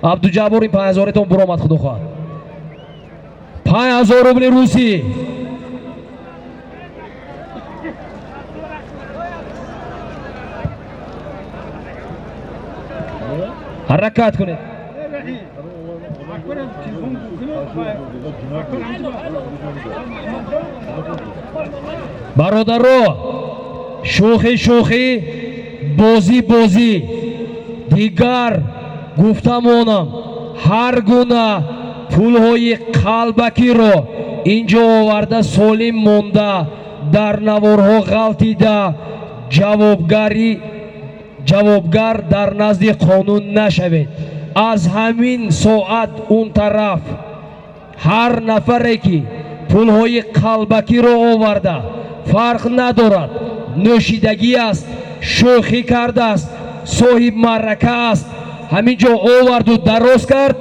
Abdujabbor 5000 ton buromad xudo xoh 5000 rubl rusiy حرکت کنید. برادرو شوخی بازی دیگر گفتمونم هر گونه پولهای قلبکی رو اینجا آورده سالم مونده در نوارها غلطیده جوابگر در نزد قانون نشوید. از همین ساعت اون طرف هر نفری که پولهای قلبکی رو آورده فرق ندارد نوشیدگی است شوخی کرده است صاحب معرکه است همینجا آورد و درست کرد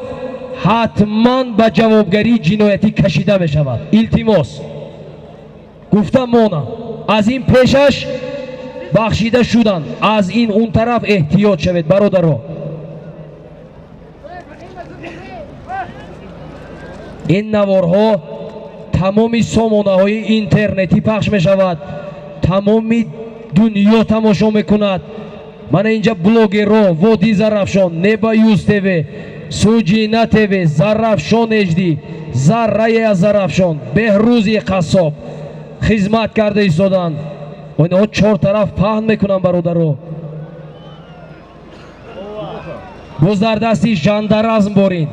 حتما به جوابگری جنایتی کشیده می شود. التماس گفتم مونا از این پیشش بخشیده شدن از این اون طرف احتیاط شوید برادرها. این نوارها تمامی سامانه های اینترنتی پخش می شود تمامی دنیا تماشا می کند. من اینجا بلوگر وادی زرافشان نبایوز تیوی سوجینا تیوی زرافشان اجدی ذره از زرافشان بهروزی قصاب خدمت کرده ایستادن و اینها چهار طرف پهن میکنن برادرها. باز در دستی ژاندارم بارین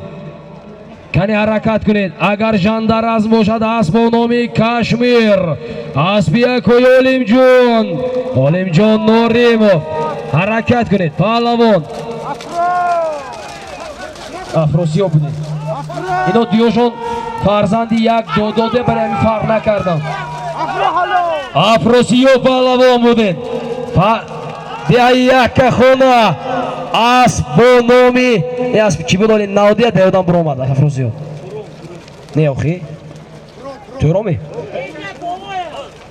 کنی حرکت کنید. اگر ژاندارم باشد اسب با نام کشمیر اسبی کوی علیم جان نوریموف حرکت کنید. پهلوان افروسیاب بودید اینا دیوشون فرزندی یک دو برای همین فرق نکردن افروسیاب پهلوان بودید. دیگه یک خونه اسب با نامی اسب چی بود ولی نودیه دیودان برو آمد افروسیاب نه اوخی تو رومی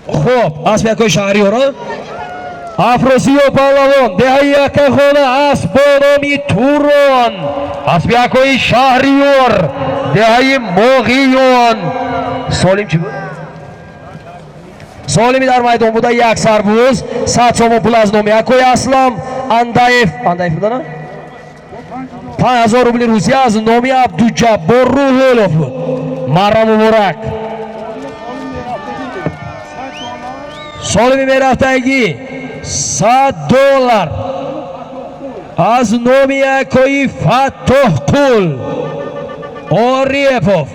خوب اسب یکای شهری ها را افروسیاب پهلوان دیگه یک خونه اسب با نامی توران اسب یکای شهریار دیگه موغیان سالم چی بود؟ سالمی در میدان بوده یک سربوز 100 سوم پول از نام یکوی اسلام اندایف بوده نه 5000 روبل روسیه از نامی عبدالجبار روحولوف بود. مرا مبارک. سالمی میرفتگی $100 از نامی یکوی فتح قول آریپوف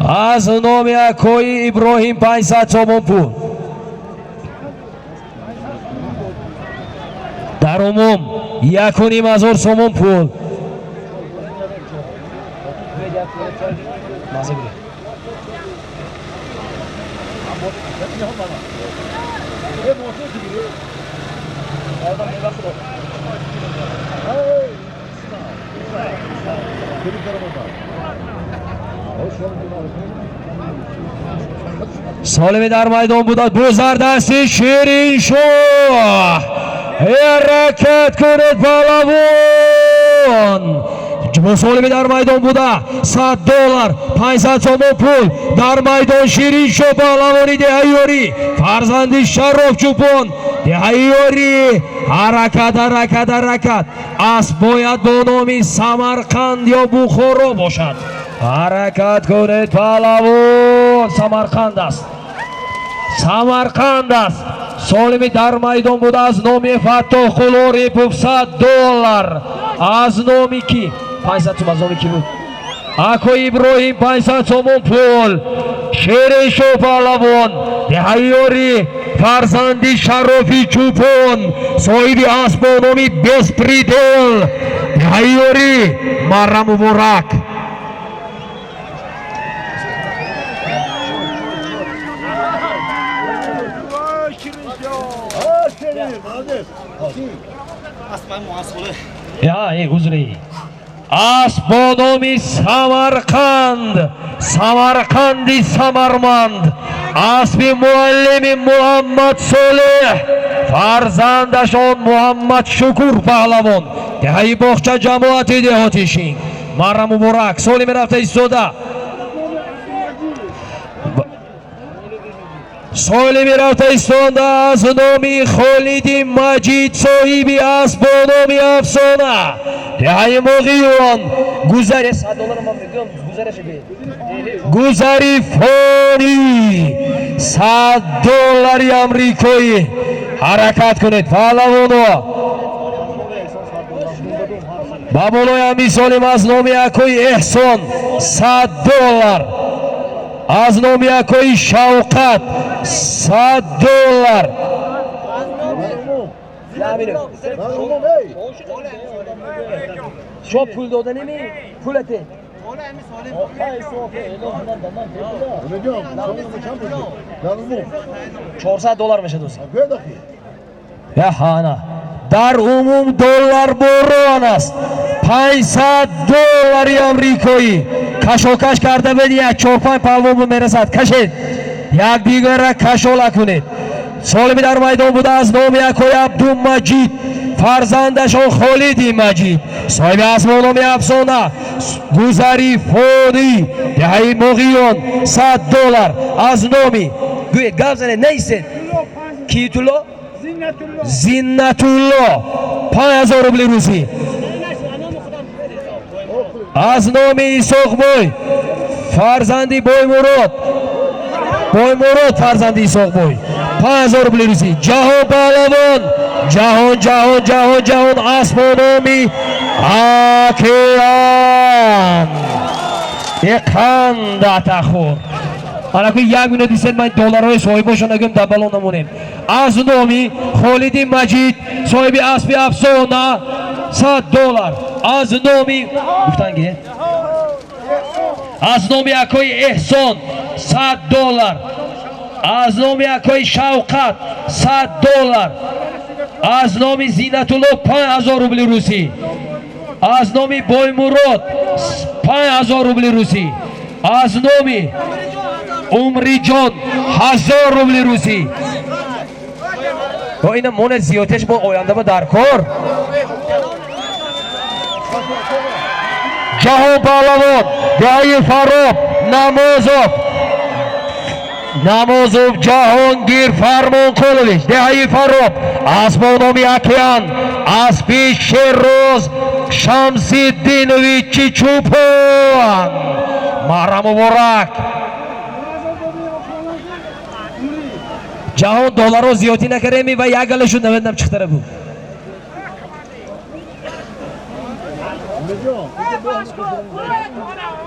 از نام یکوی ابراهیم 500 سوم پول. در عموم 1,500 سوم پول. سالمی در میدان بودد بزر دستی شیرین شاه حرکت کنید پهلوان. سالمی در میدان بوده $100 500 سوم پول در میدان شیرین شاه پهلوانی دهیاری فرزندی شرف چوپان دهیاری حرکت اسب باید با نامی سمرقند یا بخارا باشد. حرکت کنید پهلوان. سمرقند است. سالمی در میدان بوده از نامی فتح قول $100 از نامی کی 500 سوم از نامی کی بود اکوی ابراهیم 500 سوم پول شیرین شاه پهلوان دهیاری فرزندی شرفی چوپان صاحب اسب با نامی بسپریدل دهیاری مرا مبارک. یا این حضوری اسب با نامی سمرقندی سمرمند اسب معلم محمد صالح فرزندشان محمد شکور پهلوان دهی باغچه جماعت دهاتیشین مرا مبارک. سالی می رفته ایستاده سالم رفتستان از نامی خالد مجید صاحبی اسب با نام افسانه دهه موقعیان گذر $100 من میگم گذرش بده گذری فانی $100 آمریکایی حرکت کنید پهلوانو با بالای امی سالم از نام اکوی احسان $100 از نام اکوی شوقت $100 شما پول داده نمی؟ پولته $400 میشه دوست یا خانه در عموم دلار بران است $500 آمریکایی کشوکش کرده بدی 4-5 پهلوان میرسد کشید یک دیگر را کشوله کنید سالمی در میدان بوده از نام اکوی عبدالمجید فرزندش خالد مجید صاحب اسم و نام افسانه گذری فانی دهه موقعیان $100 از نامی گوید گفت زنه نیستید کیتولو زینتالله $5000 روزی از نام ایساق بای فرزندی بای مراد فرزندی ایساق بای $5000 روزی جهان پهلوان جهان اسب و نامی آکیان اقند تخور حالا که 1 مینوت دیست من دلارهای صاحباشو نگم دبلو نمونیم از نامی خالد مجید صاحب اسب افسانه $100 از نامی گفتنگه از نامی اکوی احسان $100 از نامی اکوی شوقت $100 از نامی زینتالله $5000 روسی از نامی بای مراد $5000 روسی از نامی عمری جان $1000 روسی با این مون زیادش با آینده با در کار جهان پهلوان دهه فراب نمازوف جهانگیر فرمان کلویش دهه فراب اسب نامی اکیان اسب شیروز شمس الدینوی چوپان مهر مبارک جهان دلار رو زیادی نکردیم و یک گلشون نمیدونم چه طرف بود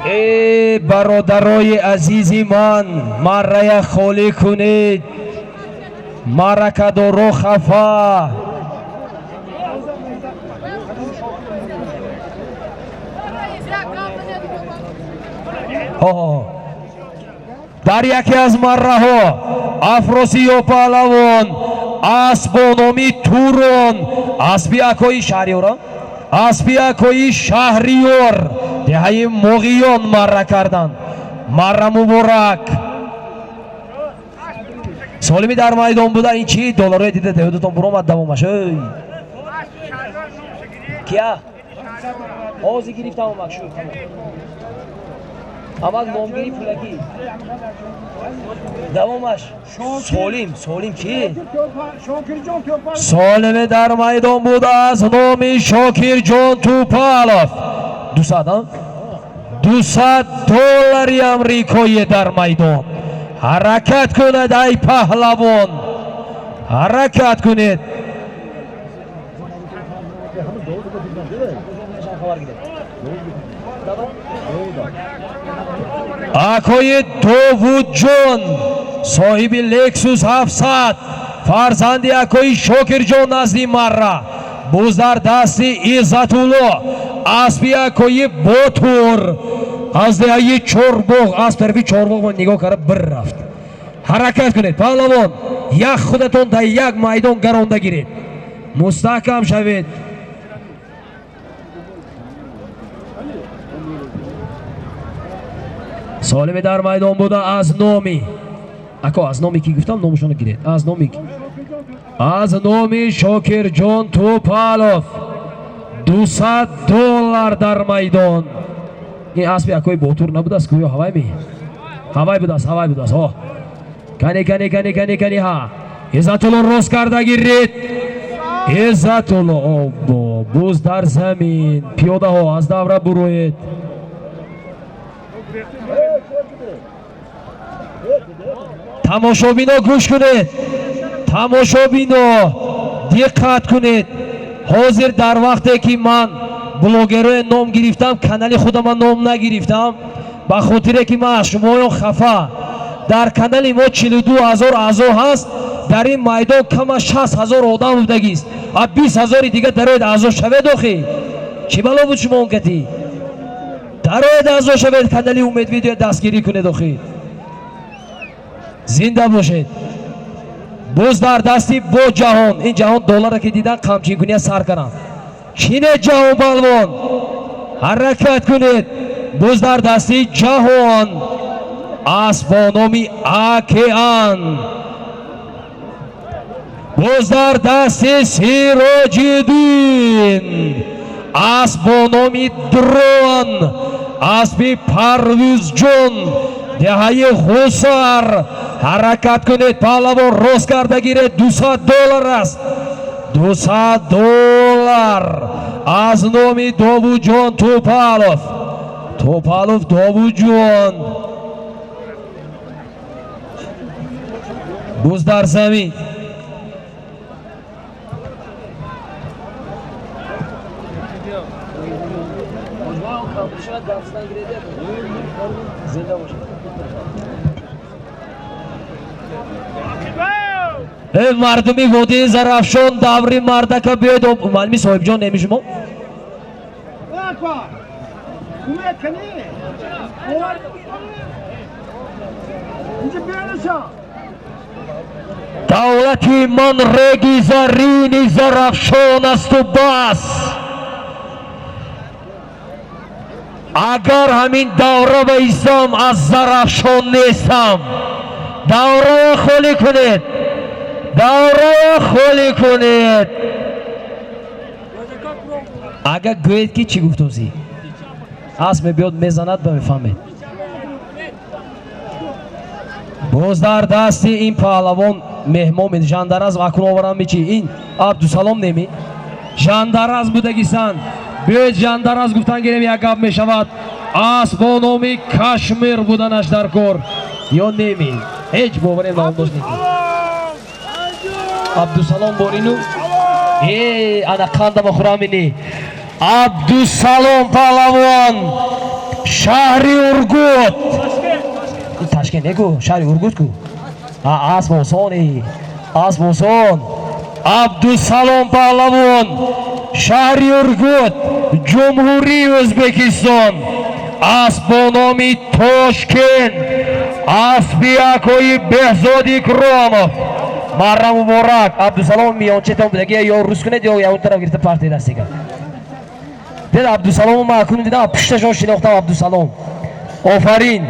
ای برادرای عزیزی من مرا خالی کنید مرا کدو خفا در یکی از مره ها افروسی و پهلوان اسب نامی توران اسبی اکوی شهریوران اسبی اکوی شهریور دهه موقعیان مره کردن مره مبارک سالمی در میدان بوده این چی دلاره دیده دیودتون برامد دوامش کیا آزی گریفت همه مکشور اما نامگیری پولکی دوامش سالم کی؟ سالم در میدان بود از نام شاکر جان توپالوف $200 آمریکایی در میدان حرکت کند ای پهلوان حرکت کنید آقای داوود جان صاحب لکسوس 700 فرزندی آقای شاکر جان نزدی مره بوز در دست عزتالله اسبی آقای باتور از دهه چورباغ از طرفی چورباغ من نگاه کرده بر رفت حرکت کنید پهلوان یک خودتون در یک میدان گرانده گیرید مستحکم شوید سالم در میدان بوده از نامی اکا از نامی کی گفتم نامشون گیرید از نامی شاکر جان توپالوف $200 در میدان این اسبی اکوی باتور نبوده است که هوای بوده است Kani ha. Izzatullo rost karda girdi. Izzatullo obbo, buz dar zamin. Piyoda ho az davra buroyed. Tamoshobino gush kuned. Tamoshobino diqqat kuned. Hozir dar vaqte ki man блогерое ном гирифтам, канали худама ном нагирифтам, ба хотире ки ман аз шумоён хафа. Дар канали мо 42000 аъзо ҳаст. Дар ин майдон кама 6000 одам будагист. А 20000 дига дароед аъзо шавед охи. Чӣ бало буд шумо он кати? Дароед аъзо шавед, канали умедвидео дастгирӣ кунед охи. Зинда бошед. Буз дар дасти бо ҷаҳон. Ин ҷаҳон доллара ки дидан қамчинкуния сар каранд. Чине ҷаҳон балвон. ҳаракат кунед. Буз дар дасти ҷаҳон. Аст бо номи Океан. Буз дар дасти Сироҷиддин. Аст бо номи Дрон. Асби Парвизҷон. Деҳаи Ғусар. ҳаракат кунед. паҳлавон рост карда гиред. $200 аст. $200 аз номи Довудҷон Тӯпалов. Тӯпалов Довудҷон. буз дар замин. мардуми водии Зарафшон даври мардака биёед. маълими соҳибҷон неми шумо? давлати ман реги зарини Зарафшон асту бас. агар ҳамин давра баистам аз Зарафшон нестам. давраро холӣ кунед. давраро холӣ кунед. агар гӯед ки чӣ гуфтози аст мебиёд мезанад ба мефаҳмед. боз дар дасти ин паҳлавон меҳмон мед. жандараз акун оварам мечи. ин Абдусалом неми жандараз будагисанд. биёед жандараз гуфтан гирем як гап мешавад. аст бо номи Кашмир буданаш дар кор ё неми. ҳеҷ боварем наомдош неки. Абдусалом борину ана қандама хурамини. Абдусалом паҳлавон шаҳри Ургут. Ташкент негу шаҳри Ургут ку. Асбосон Асбосон. Абдусалом паҳлавон шаҳри Ургут ҷумҳурии Ӯзбекистон. аст бо номи Тошкент. асби акои Беҳзоди Икромов. марра муборак. Абдусалом миёнчетон будаги ё рус кунед ё явон тараф гирифта партия дастига. дед Абдусалом ма акун дидам пушташон шинохтам. Абдусалом офарин.